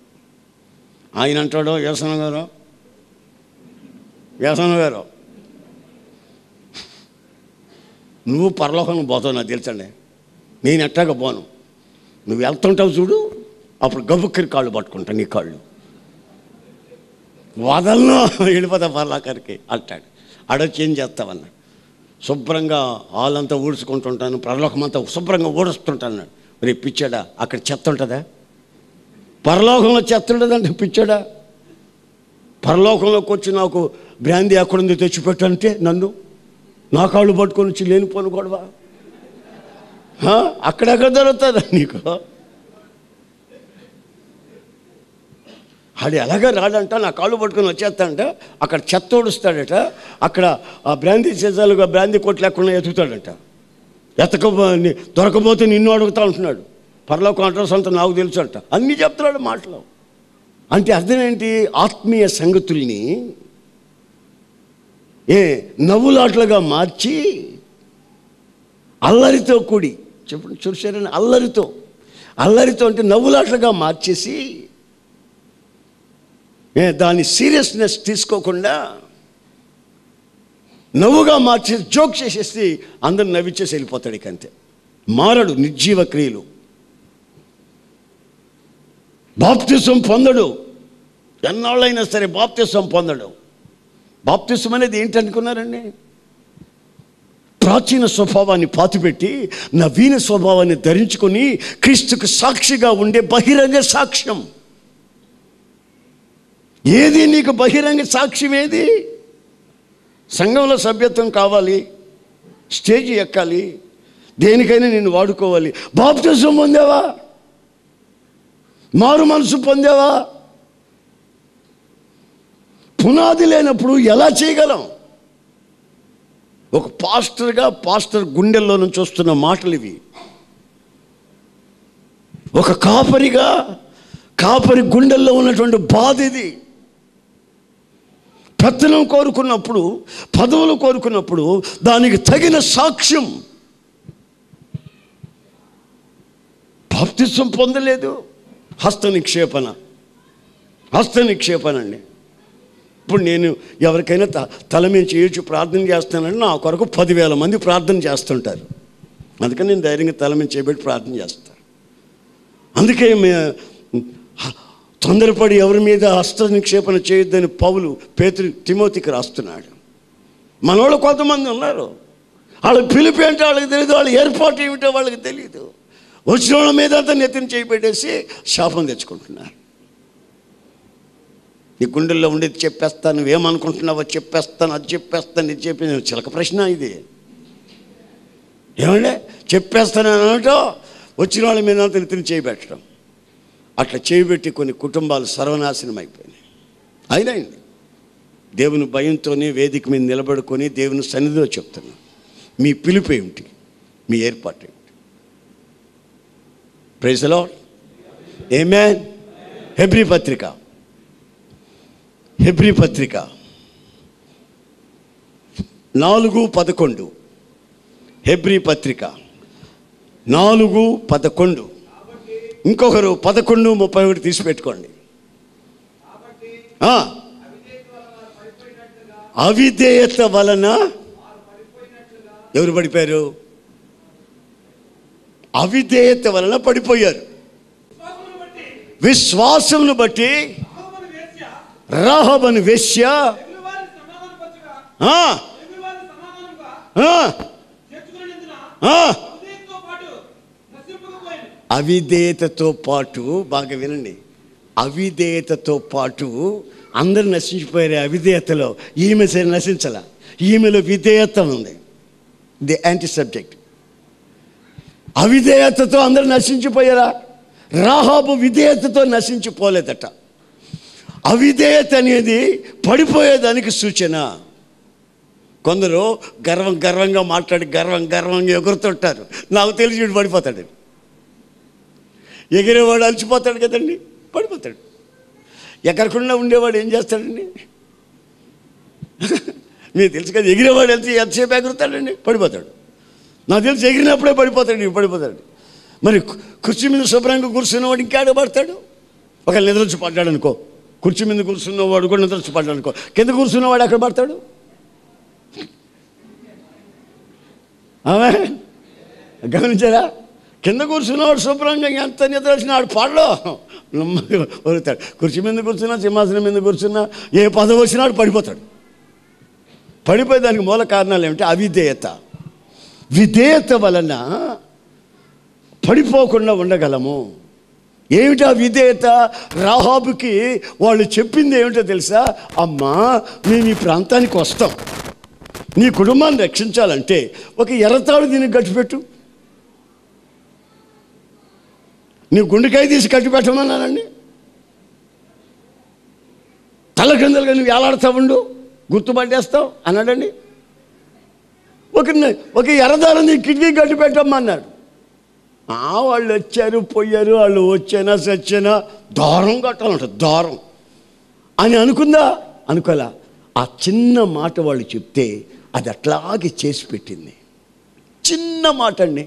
ఆయన అంటాడో, వ్యసన గారు నువ్వు పరలోకంలో పోతావు, నాకు తెలుసండి. నేను ఎట్టాగా పోను, నువ్వు వెళ్తుంటావు చూడు, అప్పుడు గబుక్కరి కాళ్ళు పట్టుకుంటా, నీ కాళ్ళు వదలను, వెళ్ళిపోతా పరలోకానికి అంటాడు. ఆడొచ్చి ఏం చేస్తావన్న, శుభ్రంగా హాలంతా ఊడ్చుకుంటుంటాను, పరలోకమంతా శుభ్రంగా ఊడుస్తుంటాను. రేపు పిచ్చాడా, అక్కడ చెత్త ఉంటుందా? పరలోకంలో చెత్త ఉంటుందంటే పిచ్చాడా? పరలోకంలోకి వచ్చి నాకు బ్రాందీ ఎక్కడుంది తెచ్చిపెట్టంటే నన్ను నా కాళ్ళు పట్టుకొని వచ్చి లేనిపోను గొడవ. అక్కడెక్కడ దొరుకుతుందా నీకు? అది ఎలాగా రాడంట, నా కాళ్ళు పట్టుకొని వచ్చేస్తాడంట, అక్కడ చెత్త ఓడుస్తాడట, అక్కడ ఆ బ్రాందీ సీజాలుగా బ్రాందీ కొట్లు లేకుండా ఎతుకుతాడంట. దొరకపోతే నిన్ను అడుగుతా ఉంటున్నాడు. పరలోకం అడ్రస్ అంతా నాకు తెలుసు అంట, అన్నీ చెప్తున్నాడు మాటలు. అంటే అర్థం ఏంటి? ఆత్మీయ సంగతుల్ని నవ్వులాట్లుగా మార్చి అల్లరితో కూడి, చెప్పండి చూసారని, అల్లరితో అంటే నవ్వులాట్లుగా మార్చేసి దాని సీరియస్నెస్ తీసుకోకుండా నవ్వుగా మార్చేసి జోక్ చేసేసి అందరు నవ్విచ్చేసి వెళ్ళిపోతాడు. ఇక అంతే, మారడు. నిర్జీవ క్రియలు. బాప్తిసం పొందడు, ఎన్నాళ్ళైనా సరే బాప్తిసం పొందడు. బాప్తిసం అనేది ఏంటనుకున్నారండి? ప్రాచీన స్వభావాన్ని పాతిపెట్టి నవీన స్వభావాన్ని ధరించుకొని క్రీస్తుకు సాక్షిగా ఉండే బహిరంగ సాక్ష్యం. ఏది నీకు బహిరంగ సాక్ష్యం? ఏది? సంఘంలో సభ్యత్వం కావాలి, స్టేజ్ ఎక్కాలి, దేనికైనా నిన్ను వాడుకోవాలి. బాప్తిసం పొందావా? మారు మనసు పొందావా? పునాది లేనప్పుడు ఎలా చేయగలం? ఒక పాస్టర్ గుండెల్లో నుంచి వస్తున్న మాటలు ఇవి. ఒక కాపరి గుండెల్లో ఉన్నటువంటి బాధ ఇది. పెత్తనం కోరుకున్నప్పుడు, పదవులు కోరుకున్నప్పుడు దానికి తగిన సాక్ష్యం. బాప్తిసం పొందలేదు, హస్త నిక్షేపణ అండి. ఇప్పుడు నేను ఎవరికైనా తల మీద చేయొచ్చు ప్రార్థన చేస్తానంటే నా కొరకు 10,000 మంది ప్రార్థన చేస్తుంటారు. అందుకని నేను ధైర్యంగా తల మీద చేయబెట్టి ప్రార్థన చేస్తాను. అందుకే తొందరపడి ఎవరి మీద హస్త నిక్షేపణ చేయొద్దని పౌలు తిమోతికి రాస్తున్నాడు. మనోళ్ళు కొంతమంది ఉన్నారు, వాళ్ళకి పిలిపి అంటే వాళ్ళకి తెలియదు, వాళ్ళ ఏర్పాటు ఏమిటో వాళ్ళకి తెలియదు. వచ్చిన వాళ్ళ మీద అంతా నెత్తిని చేయబెట్టేసి శాపం తెచ్చుకుంటున్నారు. నీ గుండెల్లో ఉండేది చెప్పేస్తాను, నువ్వేమనుకుంటున్నావో చెప్పేస్తాను, అది చెప్పేస్తాను, ఇది చెప్పి చిలక ప్రశ్న ఇది. ఏమంటే చెప్పేస్తాను అనటో వచ్చిన వాళ్ళ మీద అంతా నెత్తిని చేయబెట్టడం. అట్లా చేయబెట్టి కొన్ని కుటుంబాలు సర్వనాశనం అయిపోయినాయి. అయినాయండి. దేవుని భయంతోనే వేదిక మీద నిలబడుకొని దేవుని సన్నిధిలో చెప్తున్నాను, మీ పిలుపు ఏమిటి, మీ ఏర్పాటు ఏమిటి? Praise the Lord. ఆమేన్. హెబ్రీ పత్రిక 4:11. హెబ్రీ పత్రిక 4:11. ఇంకొకరు 11:31 తీసి పెట్టుకోండి. అవిధేయత వలన ఎవరు పడిపోయారు? అవిధేయత వలన పడిపోయారు. విశ్వాసమును బట్టి రాహాబను వేశ్య అవిధేయతతో పాటు, బాగా వినండి, అవిధేయతతో పాటు అందరూ నశించిపోయారు. అవిధేయతలో ఈమె సరే నశించాల, ఈమెలో విధేయత ఉంది. The anti subject. అవిధేయతతో అందరూ నశించిపోయారా? రాహాబు విధేయతతో నశించిపోలేదట. అవిధేయత అనేది పడిపోయేదానికి సూచన. కొందరు గర్వంగా మాట్లాడి గర్వంగా ఎగురుతుంటారు. నాకు తెలిసి వీడు పడిపోతాడు. ఎగిరేవాడు అలసిపోతాడు కదండి, పడిపోతాడు. ఎగరకుండా ఉండేవాడు ఏం చేస్తాడండి? మీకు తెలుసు కదా, ఎగిరేవాడు ఎంతసేపు ఎగురుతాడండి, పడిపోతాడు. నాకు తెలిసి ఎగిరినప్పుడే పడిపోతాడు. మరి కుర్చీ మీద శుభ్రంగా కూర్చున్నవాడు ఇంకేడ పడతాడు? ఒకవేళ నిద్రొచ్చి పడ్డాడు అనుకో, కుర్చీ మీద కూర్చున్నవాడు కూడా నిద్రొచ్చి పడ్డాడు అనుకో, కింద కూర్చున్నవాడు ఎక్కడ పడతాడు? ఆమె గమనించారా? కింద కూర్చున్నవాడు శుభ్రంగా ఎంత నిద్ర వచ్చినా ఆడు పాడలో వరుగుతాడు. కుర్చీ మీద కూర్చున్నా, సింహాసనం మీద కూర్చున్నా, ఏ పదవి వచ్చినా ఆడు పడిపోతాడు. పడిపోయేదానికి మూల కారణాలు ఏమిటి? అవిధేయత. విధేయత వలన పడిపోకుండా ఉండగలము. ఏమిటా విధేయత? రాహాబుకి వాళ్ళు చెప్పింది ఏమిటో తెలుసా? అమ్మా, మేము ఈ ప్రాంతానికి వస్తాం, నీ కుటుంబాన్ని రక్షించాలంటే ఒక ఎర్రతాడు దీనికి గట్టిపెట్టు, నీ గుండెకాయ తీసి కట్టిపెట్టమన్నానండి, తల కిందలుగా నువ్వు వేలాడుతూ ఉండు, గుర్తుపట్టేస్తావు అన్నాడండి. ఒక ఎర్రదారం నీ కిటికీ గట్టి పెట్టమ్మన్నాడు. వాళ్ళు వచ్చారు పోయారు, వాళ్ళు వచ్చానా సచ్చానా దారం కట్టాలంట, దారం అని అనుకుందా? అనుకోలే. ఆ చిన్న మాట వాళ్ళు చెప్తే అది అట్లాగే చేసి పెట్టింది. చిన్న మాట అండి.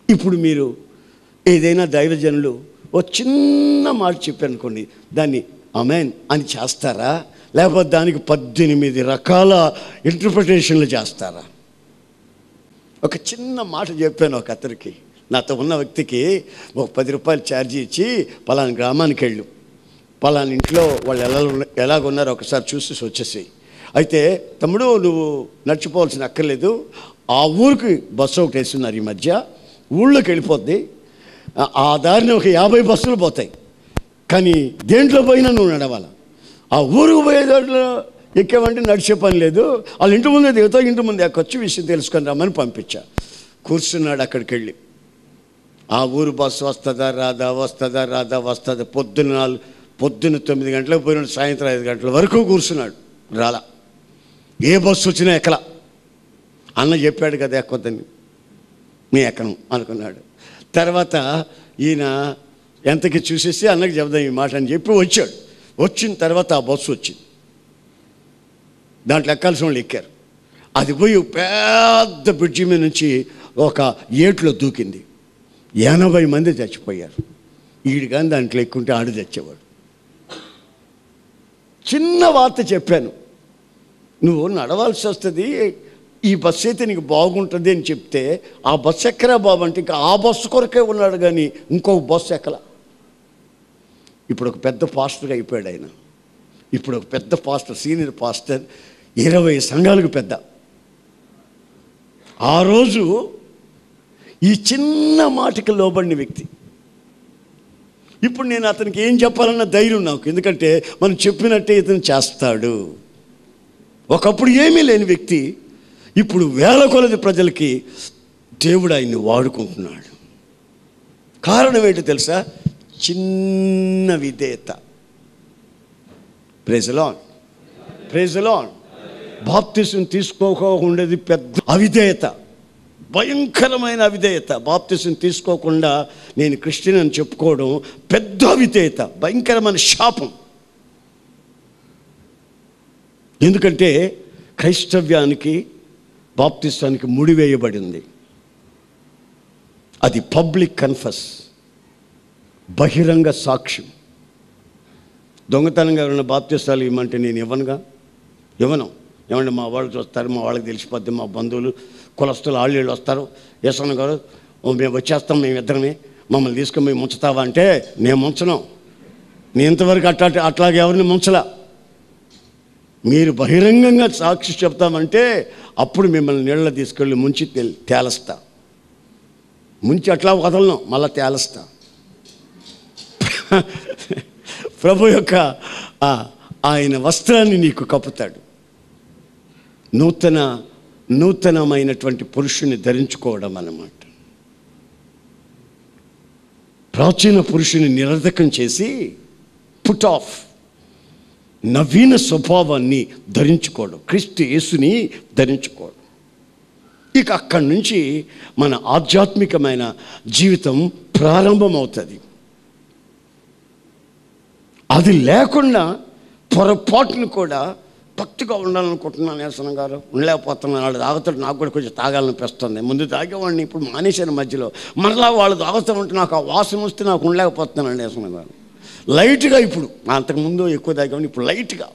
ఇప్పుడు మీరు ఏదైనా దైవజనులు ఓ చిన్న మాట చెప్పారనుకోండి, దాన్ని ఆమేన్ అని చేస్తారా? లేకపోతే దానికి 18 రకాల ఇంటర్ప్రిటేషన్లు చేస్తారా? ఒక చిన్న మాట చెప్పాను ఒక అతనికి, నాతో ఉన్న వ్యక్తికి ఒక 10 రూపాయలు ఛార్జీ ఇచ్చి పలానా గ్రామానికి వెళ్ళు, పలానా ఇంట్లో వాళ్ళు ఎలాగున్నారో ఒకసారి చూసి వచ్చేసి, అయితే తమ్ముడు నువ్వు నడిచిపోవాల్సిన అక్కర్లేదు, ఆ ఊరికి బస్సు ఒకటి వేస్తున్నారు ఈ మధ్య, ఊళ్ళోకి వెళ్ళిపోద్ది, ఆ దారిని ఒక 50 బస్సులు పోతాయి, కానీ దేంట్లో పోయినా నువ్వు నడవాలి. ఆ ఊరికి పోయే దాంట్లో ఎక్కేవంటే నడిచే పని లేదు, వాళ్ళ ఇంటి ముందే దిగుతావు, ఇంటి ముందు ఎక్కొచ్చి విషయం తెలుసుకొని రమ్మని పంపించా. కూర్చున్నాడు. అక్కడికి వెళ్ళి ఆ ఊరు బస్సు వస్తుందా రాదా పొద్దున్న 9 గంటలకు పోయినాడు, సాయంత్రం 5 గంటల వరకు కూర్చున్నాడు. రాలా, ఏ బస్సు వచ్చినా ఎక్కలా. అన్న చెప్పాడు కదా ఎక్కొద్దని, మీ ఎక్కను అనుకున్నాడు. తర్వాత ఈయన ఎంతకి చూసేసి అన్నకి చెబుదాం ఈ మాట అని చెప్పి వచ్చాడు. వచ్చిన తర్వాత ఆ బస్సు వచ్చింది, దాంట్లో ఎక్కాల్సిన వాళ్ళు ఎక్కారు. అది పోయి పెద్ద బ్రిడ్జి మీద నుంచి ఒక ఏట్లో దూకింది. 80 మంది చచ్చిపోయారు. ఈడు కానీ దాంట్లో ఎక్కుంటే ఆడు చచ్చేవాడు. చిన్న వార్త చెప్పాను, నువ్వు నడవాల్సి వస్తుంది, ఈ బస్సు అయితే నీకు బాగుంటుంది అని చెప్తే, ఆ బస్సు ఎక్కరా బాబు అంటే ఇంకా ఆ బస్సు కొరకే ఉన్నాడు కానీ ఇంకొక బస్సు ఎక్కలా. ఇప్పుడు ఒక పెద్ద పాస్టర్గా అయిపోయాడు ఆయన. ఇప్పుడు ఒక పెద్ద పాస్టర్, సీనియర్ పాస్టర్, 20 సంఘాలకు పెద్ద. ఆ రోజు ఈ చిన్న మాటకి లోబడిన వ్యక్తి. ఇప్పుడు నేను అతనికి ఏం చెప్పాలన్న ధైర్యం నాకు, ఎందుకంటే మనం చెప్పినట్టే ఇతను చేస్తాడు. ఒకప్పుడు ఏమీ లేని వ్యక్తి ఇప్పుడు వేల కొలది ప్రజలకి దేవుడు ఆయన్ని వాడుకుంటున్నాడు. కారణం ఏంటో తెలుసా? చిన్న విధేయత. Praise the Lord, praise the Lord. బాప్తిసం తీసుకోకుండేది పెద్ద అవిధేయత, భయంకరమైన అవిధేయత. బాప్తిసం తీసుకోకుండా నేను క్రిస్టియన్ అని చెప్పుకోవడం పెద్ద అవిధేయత, భయంకరమైన శాపం. ఎందుకంటే క్రైస్తవ్యానికి బాప్తిసానికి ముడివేయబడింది. అది పబ్లిక్ కన్ఫెస్, బహిరంగ సాక్ష్యం. దొంగతనంగా ఎవరైనా బాప్తిసాలు ఇవ్వమంటే నేను ఇవ్వను. ఏమంటే మా వాళ్ళు చూస్తారు, మా వాళ్ళకి తెలిసిపోద్ది, మా బంధువులు కులస్తులు వాళ్ళు వస్తారు, యశ్వన్న గారు మేము వచ్చేస్తాం, మేము ఇద్దరమే, మమ్మల్ని తీసుకొని మేము ముంచుతావా అంటే నేను ముంచను. నేను ఇంతవరకు అట్లాగే ఎవరిని ముంచలా. మీరు బహిరంగంగా సాక్షి చెప్తామంటే అప్పుడు మిమ్మల్ని నీళ్ళ తీసుకెళ్ళి ముంచి తేలస్తా. ముంచి అట్లా వదలను, మళ్ళీ తేలస్తా. ప్రభు యొక్క ఆయన వస్త్రాన్ని నీకు కప్పుతాడు. నూతనమైనటువంటి పురుషుని ధరించుకోవడం అన్నమాట. ప్రాచీన పురుషుని నిరర్ధకం చేసి పుట్ ఆఫ్ నవీన స్వభావాన్ని ధరించుకోవడం, క్రీస్తు యేసుని ధరించుకోవడం. ఇక అక్కడి నుంచి మన ఆధ్యాత్మికమైన జీవితం ప్రారంభమవుతుంది. అది లేకుండా పొరపాటును కూడా భక్తిగా ఉండాలనుకుంటున్నాను యశ్వన్న గారు, ఉండలేకపోతున్నాను. వాళ్ళు తాగుతాడు, నాకు కూడా కొంచెం తాగాలనిపిస్తుంది. ముందు తాగేవాడిని, ఇప్పుడు మానేశాను మధ్యలో. మరలా వాళ్ళు తాగుతూ ఉంటే నాకు ఆ వాసన వస్తే నాకు ఉండలేకపోతున్నాను యశ్వన్న గారు. లైట్గా, ఇప్పుడు అంతకుముందు ఎక్కువ తాగేవాడిని, ఇప్పుడు లైట్గా.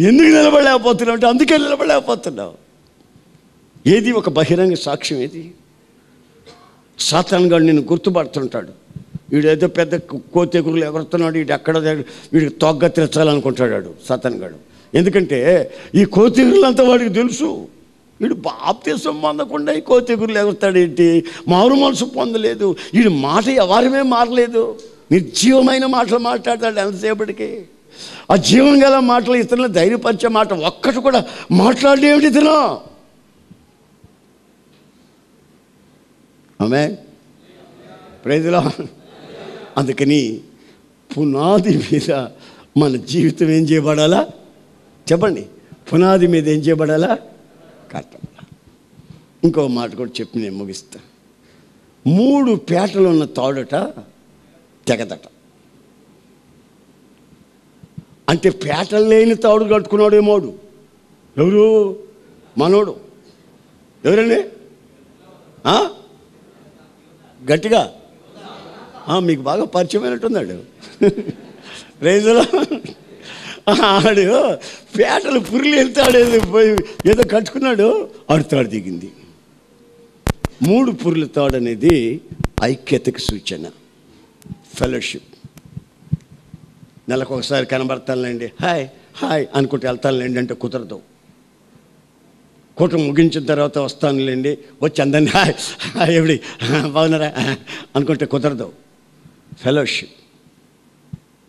ఎందుకు నిలబడలేకపోతున్నావు అంటే అందుకే నిలబడలేకపోతున్నావు. ఏది ఒక బహిరంగ సాక్ష్యం? ఏది? సాతాను గాడు నిన్ను గుర్తుపడుతుంటాడు. వీడేదో పెద్ద కోతెగురులు ఎగురుతున్నాడు, వీడు ఎక్కడ వీడికి తొగ్గ తెచ్చాలనుకుంటాడు సాతాను గాడు. ఎందుకంటే ఈ కోతెగురులంతా వాడికి తెలుసు. వీడు బాప్తిసం పొందకుండా ఈ కోతెగురులు ఎగురుతాడు ఏంటి? మారు మనసు పొందలేదు, వీడి మాట ఎవరిమే మారలేదు, నిర్జీవమైన మాటలు మాట్లాడతాడు ఎంతసేపటికి. ఆ జీవం గల మాటలు, ఇతరులను ధైర్యపరిచే మాట ఒక్కటి కూడా మాట్లాడేమిటి ఇతను? ఆమేన్, ప్రైజ్ ది లార్డ్. అందుకని పునాది మీద మన జీవితం ఏం చేయబడాలా? చెప్పండి, పునాది మీద ఏం చేయబడాలా? కట్టబడాలి. ఇంకో మాట కూడా చెప్పి నేను ముగిస్తా. 3 పేటలు ఉన్న తాడట తెగదట. అంటే పేటలు లేని తాడు కట్టుకున్నాడేమోడు. ఎవరు? మనోడు. ఎవరండి? గట్టిగా మీకు బాగా పరిచయమైనట్టున్నాడు. రైతులో ఆడు పేటలు పురులు వెళ్తాడు, ఏదో కట్టుకున్నాడు, ఆడుతాడు దిగింది. 3 పురుల తాడు అనేది ఐక్యతకు సూచన, ఫెలోషిప్. నెలకు ఒకసారి కనబడతానులేండి, హాయ్ హాయ్ అనుకుంటే వెళ్తానులేండి అంటే కుదరదు. కూటమి ముగించిన తర్వాత వస్తానులేండి, వచ్చి అందరినీ హాయ్ హాయ్ ఎవడి బాగున్నారా అనుకుంటే కుదరదు. ఫెలోషిప్,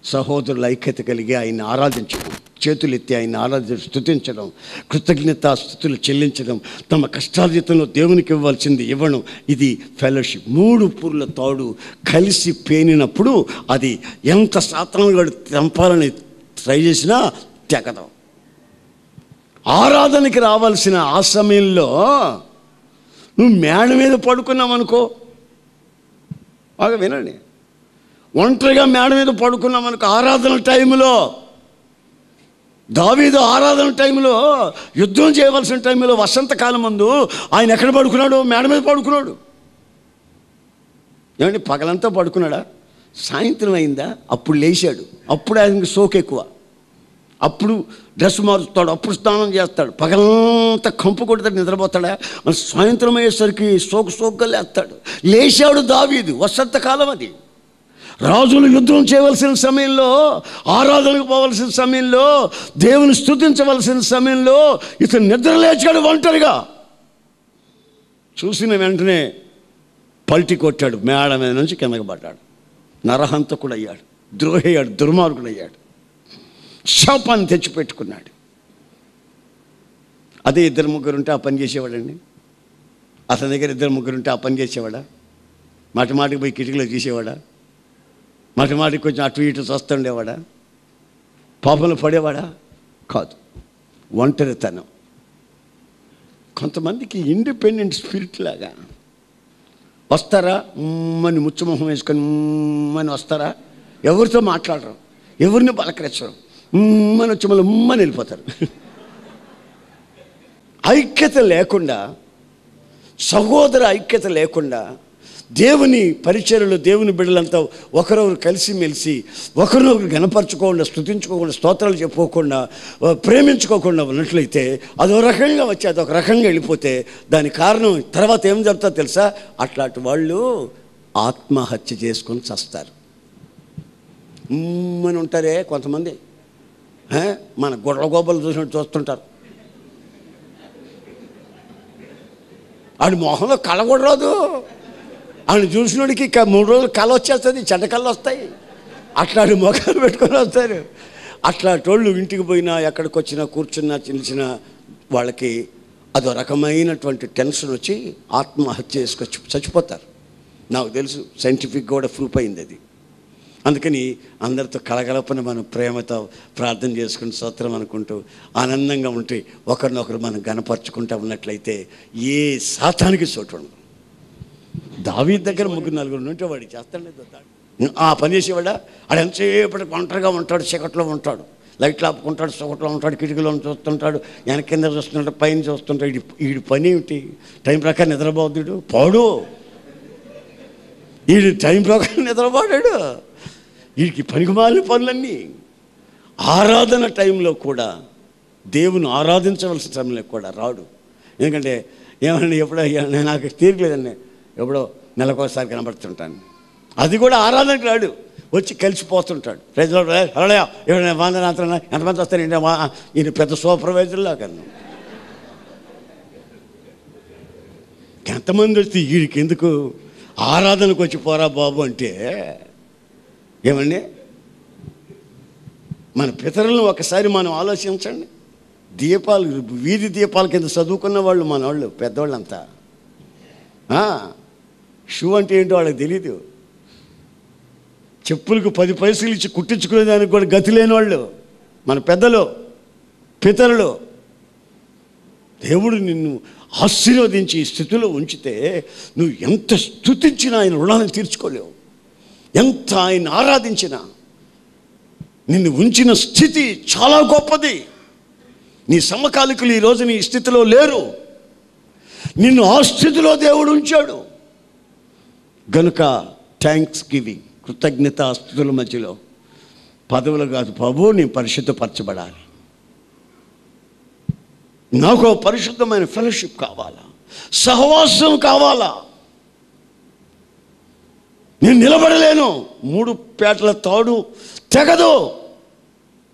సహోదరుల ఐక్యత కలిగి ఆయన్ని ఆరాధించడం, చేతులెత్తి ఆయన్ని ఆరాధించడం, స్తుతించడం, కృతజ్ఞతా స్తుతులు చెల్లించడం, తమ కష్టార్జితంలో దేవునికి ఇవ్వాల్సింది ఇవ్వడం, ఇది ఫెలోషిప్. 3 పురుల తాడు కలిసి పేనినప్పుడు అది ఎంత శాతంగా తెంపాలని ట్రై చేసినా తెగదు. ఆరాధనకి రావాల్సిన ఆ సమయంలో నువ్వు మేడ మీద పడుకున్నావనుకో, బాగా వినండి, ఒంటరిగా మేడ మీద పడుకున్నామనుకో ఆరాధన టైంలో, దావీదు ఆరాధన టైంలో, యుద్ధం చేయవలసిన టైంలో, వసంతకాలం ముందు ఆయన ఎక్కడ పడుకున్నాడు? మేడ మీద పడుకున్నాడు. ఏమండి, పగలంతా పడుకున్నాడా? సాయంత్రం అయిందా, అప్పుడు లేచాడు. అప్పుడు ఆయనకి సోకు ఎక్కువ. అప్పుడు డ్రెస్ మారుస్తాడు, అప్పుడు స్నానం చేస్తాడు, పగలంతా కంపు కొడతాడు, నిద్రపోతాడా. మన సాయంత్రం అయ్యేసరికి సోకుగా లేస్తాడు. లేచాడు దావీదు. వసంతకాలం అది. రాజులు యుద్ధం చేయవలసిన సమయంలో, ఆరాధనకు పోవలసిన సమయంలో, దేవుని స్తుతించవలసిన సమయంలో ఇతను నిద్ర లేచాడు ఒంటరిగా. చూసిన వెంటనే పల్టి కొట్టాడు, మేడ మీద నుంచి కిందకి పడ్డాడు. నరహంతకుడు అయ్యాడు, ద్రోహి అయ్యాడు, దుర్మార్గుడు అయ్యాడు, శాపాన్ని తెచ్చిపెట్టుకున్నాడు. అదే 2-3 ఉంటే ఆ పని చేసేవాడండి. అతని దగ్గర 2-3 ఉంటే ఆ పని చేసేవాడా? మాటికి పోయి కిటికీలో తీసేవాడా? మాటికి కొంచెం అటు ఇటు చూస్తుండేవాడా? పాపంలో పడేవాడా? కాదు. ఒంటరితనం. కొంతమందికి ఇండిపెండెంట్ స్పిరిట్ లాగా వస్తారా, మని ముచ్చమొహం వేసుకొని మని వస్తారా, ఎవరితో మాట్లాడరు, ఎవరిని పలకరించరు, మని వచ్చి మళ్ళీ ఉమ్మని వెళ్ళిపోతారు. ఐక్యత లేకుండా, సహోదర ఐక్యత లేకుండా, దేవుని పరిచర్యలు, దేవుని బిడ్డలంతా ఒకరొకరు కలిసిమెలిసి ఒకరినొకరు గణపరచుకోకుండా, స్తుతించుకోకుండా, స్తోత్రాలు చెప్పుకోకుండా, ప్రేమించుకోకుండా ఉన్నట్లయితే అదో రకంగా వచ్చి అదొక రకంగా వెళ్ళిపోతే దాని కారణం తర్వాత ఏం జరుగుతుందో తెలుసా? అట్లాంటి వాళ్ళు ఆత్మహత్య చేసుకొని చస్తారు. అని ఉంటారే కొంతమంది, మన గొడవ గోబలు చూసినట్టు చూస్తుంటారు. ఆడి మొహంలో కళ కూడా రాదు. ఆయన చూసినోడికి 3 రోజులు కళ వచ్చేస్తుంది, చెడ్డ కళ్ళు వస్తాయి. అట్లాంటి మొఖాలు పెట్టుకొని వస్తారు. అట్లాంటి వాళ్ళు ఇంటికి పోయినా, ఎక్కడికి వచ్చినా, కూర్చున్నా, చిలిచినా వాళ్ళకి అదో రకమైనటువంటి టెన్షన్ వచ్చి ఆత్మహత్య చేసుకొచ్చి చచ్చిపోతారు. నాకు తెలుసు, సైంటిఫిక్ కూడా ప్రూఫ్ అయింది అది. అందుకని అందరితో కలగలపని మనం ప్రేమతో ప్రార్థన చేసుకుని స్తోత్రం అనుకుంటూ ఆనందంగా ఉంటే ఒకరినొకరు మనం గణపరచుకుంటూ ఉన్నట్లయితే ఏ సాతానికి చోటు ఉండదు. దావీదు దగ్గర 3-4 ఉంటే వాడు చేస్తాడు. ఆ పని చేసేవాడా? ఆడు ఎంతసేపటికి ఒంటరిగా ఉంటాడు, చీకట్లో ఉంటాడు, లైట్లు ఆపుకుంటాడు, చీకట్లో ఉంటాడు, కిటికీలో చూస్తుంటాడు, వెనక కింద చూస్తుంటాడు, పైన చూస్తుంటాడు. వీడి పని ఏమిటి? టైం ప్రకారం నిద్రపోతుడు పోడు. వీడి టైం ప్రకారం నిద్రపోడాడు. వీడికి పనికి మాలిన పనులన్నీ. ఆరాధన టైంలో కూడా, దేవుని ఆరాధించవలసిన సమయంలో కూడా రాడు. ఎందుకంటే ఏమన్నా ఎప్పుడో నాకు తీరలేదండి, ఎప్పుడో నెలకోసారి కనబడుతుంటాను. అది కూడా ఆరాధనకు రాడు, వచ్చి కలిసిపోతుంటాడు. ప్రజలు హరళయా ఎవరైనా వందనాత్రనా ఎంతమంది వస్తారు? ఈయన పెద్ద సూపర్వైజర్లా కన్నా ఎంతమంది వస్తే వీడికి ఎందుకు ఆరాధనకు వచ్చి పోరా బాబు అంటే ఏమండి? మన పితరులను ఒకసారి మనం ఆలోచించండి. దీపాలు, వీధి దీపాల కింద చదువుకున్న వాళ్ళు మన వాళ్ళు, పెద్దవాళ్ళంతా. షూ అంటే ఏంటో వాళ్ళకి తెలీదు. చెప్పులకు 10 పైసలు ఇచ్చి కుట్టించుకునేదానికి కూడా గతి లేని వాళ్ళు మన పెద్దలు, పితరులు. దేవుడు నిన్ను ఆశీర్వదించి ఈ స్థితిలో ఉంచితే నువ్వు ఎంత స్తుతించినా ఆయన రుణాన్ని తీర్చుకోలేవు. ఎంత ఆయన ఆరాధించినా నిన్ను ఉంచిన స్థితి చాలా గొప్పది. నీ సమకాలికులు ఈరోజు నీ స్థితిలో లేరు. నిన్ను ఆ స్థితిలో దేవుడు ఉంచాడు గనుక థ్యాంక్స్ గివింగ్, కృతజ్ఞత స్తుతుల మధ్యలో పదవులు కాదు, ప్రభు నేను పరిశుద్ధపరచబడాలి, నాకు పరిశుద్ధమైన ఫెలోషిప్ కావాలా, సహవాసం కావాలా. నేను నిలబడలేను, 3 పేటల తాడు తెగదు,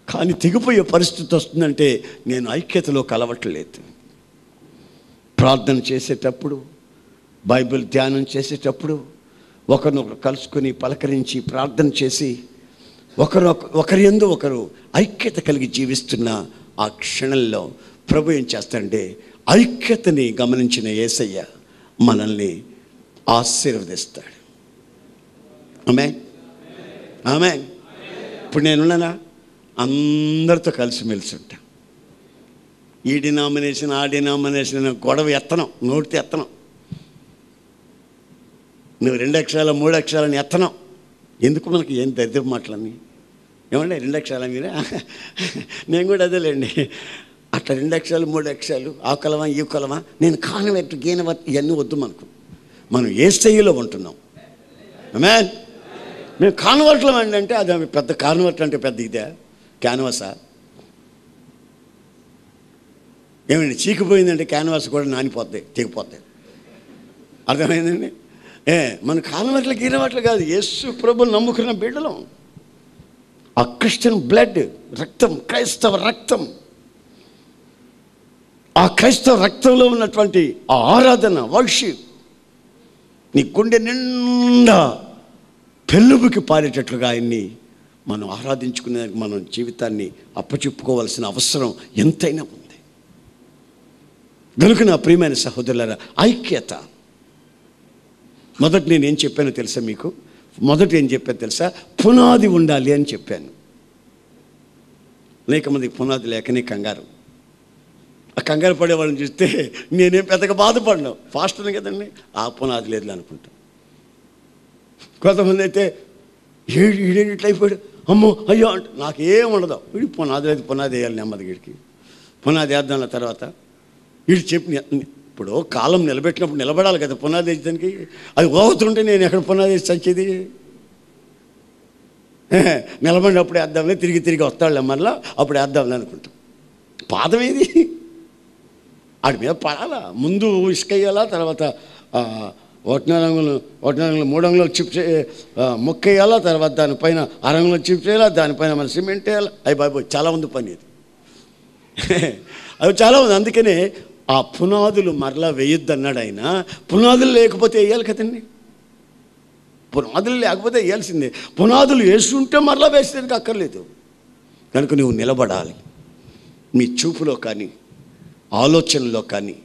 కానీ తెగిపోయే పరిస్థితి వస్తుందంటే నేను ఐక్యతలో కలవట్లేదు. ప్రార్థన చేసేటప్పుడు, బైబిల్ ధ్యానం చేసేటప్పుడు ఒకరినొకరు కలుసుకొని పలకరించి ప్రార్థన చేసి ఒకరి యందు ఒకరు ఐక్యత కలిగి జీవిస్తున్న ఆ క్షణంలో ప్రభు ఏం చేస్తాడంటే ఐక్యతని గమనించిన యేసయ్య మనల్ని ఆశీర్వదిస్తాడు. ఆమేన్, ఆమేన్. ఇప్పుడు నేనున్నానా? అందరితో కలిసిమెలిసి ఉంటా. ఈ డినామినేషన్ ఆ డినామినేషన్ గొడవ ఎత్తనం, నోటితో ఎత్తనం. నువ్వు 2 అక్షరాలు 3 అక్షరాలని ఎత్తనం. ఎందుకు? మనకి ఏం దరిద్ర మాటలన్నీ. ఏమండి 2 అక్షరాలు మీరే? నేను కూడా అదేలేండి. అట్లా 2 అక్షరాలు 3 అక్షరాలు, ఆ కులమా ఈ కులమా, నేను కానవెట్టు గీనవట్టు ఇవన్నీ వద్దు మనకు. మనం ఏ స్థాయిలో ఉంటున్నాం? ఆమేన్. మేము కాన్వర్ట్లో అంటే అది పెద్ద కాన్వర్ట్ అంటే పెద్ద ఇదే క్యాన్వాసా? ఏమండి, చీకిపోయిందంటే క్యాన్వాస్ కూడా నానిపోద్ది, తెగిపోద్ది. అర్థమైందండి? మన కాన్వర్ట్ల గీనవట్లు కాదు, యేసు ప్రభువుని నమ్ముకున్న బిడ్డలం. ఆ క్రిస్టియన్ బ్లడ్, రక్తం, క్రైస్తవ రక్తం, ఆ క్రైస్తవ రక్తంలో ఉన్నటువంటి ఆ ఆరాధన, వర్షిప్ నీ గుండె నిండా పెళ్ళుబుకి పారేటట్లుగా ఆయన్ని మనం ఆరాధించుకునేందుకు మనం జీవితాన్ని అప్పచెప్పుకోవాల్సిన అవసరం ఎంతైనా ఉంది. కనుక నా ప్రియమైన సహోదరులారా, ఐక్యత. మొదట నేను ఏం చెప్పానో తెలుసా మీకు? మొదట ఏం చెప్పాను తెలుసా? పునాది ఉండాలి అని చెప్పాను. అనేక మందికి పునాది లేకనే కంగారు. ఆ కంగారు పడే వాళ్ళని చూస్తే నేనేం పెద్దగా బాధపడినా, ఫాస్ట్ని కదండి, ఆ పునాది లేదు అనుకుంటాను. కొంతమంది అయితే ఈడేంటి ఇట్లా అయిపోయాడు, అమ్మో అయ్యో అంటే నాకేం ఉండదు. వీడి పునాది లేదు, పునాది వేయాలి నెమ్మది, వీడికి పునాది వేద్దాం. తర్వాత వీడు చెప్పి, ఇప్పుడు కాలం నిలబెట్టినప్పుడు నిలబడాలి కదా పునాది వేయడానికి. అది ఓగుతుంటే నేను ఎక్కడ పునాది వేసి చచ్చేది? నిలబడినప్పుడు వేద్దాంలే, తిరిగి తిరిగి వస్తాడులే మళ్ళా, అప్పుడు వేద్దాంలే అనుకుంటాం. పాదం ఏది? వాడి మీద పడాలా, ముందు ఇసుక వేయాలా, తర్వాత 3 అంగుళాలు చిప్ మొక్క వేయాలా, తర్వాత దానిపైన 6 అంగుళాలు చిప్ చేయాలా, దానిపైన మన సిమెంట్ వేయాలా. అవి బాబోయ్ చాలా ఉంది పని ఇది. అవి చాలా ఉంది. అందుకనే ఆ పునాదులు మరలా వేయొద్దు అన్నాడు ఆయన. పునాదులు లేకపోతే వేయాలి కదండి, పునాదులు లేకపోతే వేయాల్సిందే. పునాదులు వేస్తుంటే మరలా వేసేందుకు అక్కర్లేదు. కనుక నువ్వు నిలబడాలి. మీ చూపులో కానీ, ఆలోచనలో కానీ,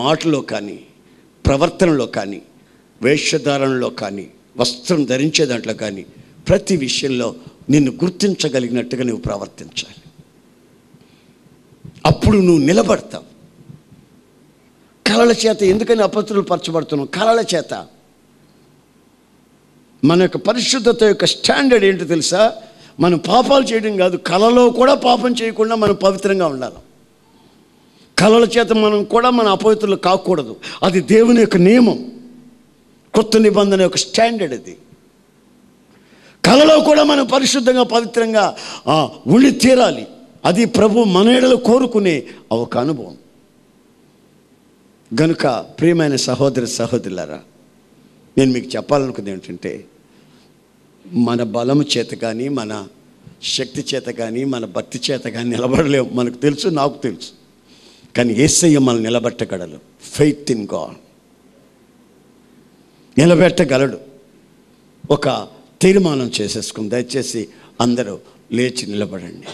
మాటలో కానీ, ప్రవర్తనలో కానీ, వేషధారణలో కానీ, వస్త్రం ధరించే దాంట్లో కానీ, ప్రతి విషయంలో నిన్ను గుర్తించగలిగినట్టుగా నువ్వు ప్రవర్తించాలి. అప్పుడు నువ్వు నిలబడతావు. కళల చేత ఎందుకని అపస్తులు పరచబడుతున్నావు? కళల చేత. మన యొక్క పరిశుద్ధత యొక్క స్టాండర్డ్ ఏంటో తెలుసా? మనం పాపాలు చేయడం కాదు, కళలో కూడా పాపం చేయకుండా మనం పవిత్రంగా ఉండాలి. కళల చేత మనం కూడా మన అపవిత్రులు కాకూడదు. అది దేవుని యొక్క నియమం, కొత్త నిబంధన యొక్క స్టాండర్డ్ అది. కళలో కూడా మనం పరిశుద్ధంగా పవిత్రంగా ఉండి తీరాలి. అది ప్రభు మన ఎడల కోరుకునే ఒక అనుభవం. గనుక ప్రియమైన సహోదరి సహోదరులారా, నేను మీకు చెప్పాలనుకుంది ఏంటంటే, మన బలము చేత కానీ, మన శక్తి చేత కానీ, మన భక్తి చేత కానీ నిలబడలేము. మనకు తెలుసు, నాకు తెలుసు. కానీ యేసయ్య మనల్ని నిలబెట్టగలడు. ఫెయిత్ ఇన్ గాడ్, నిలబెట్టగలడు. ఒక తీర్మానం చేసేసుకుని దయచేసి అందరూ లేచి నిలబడండి.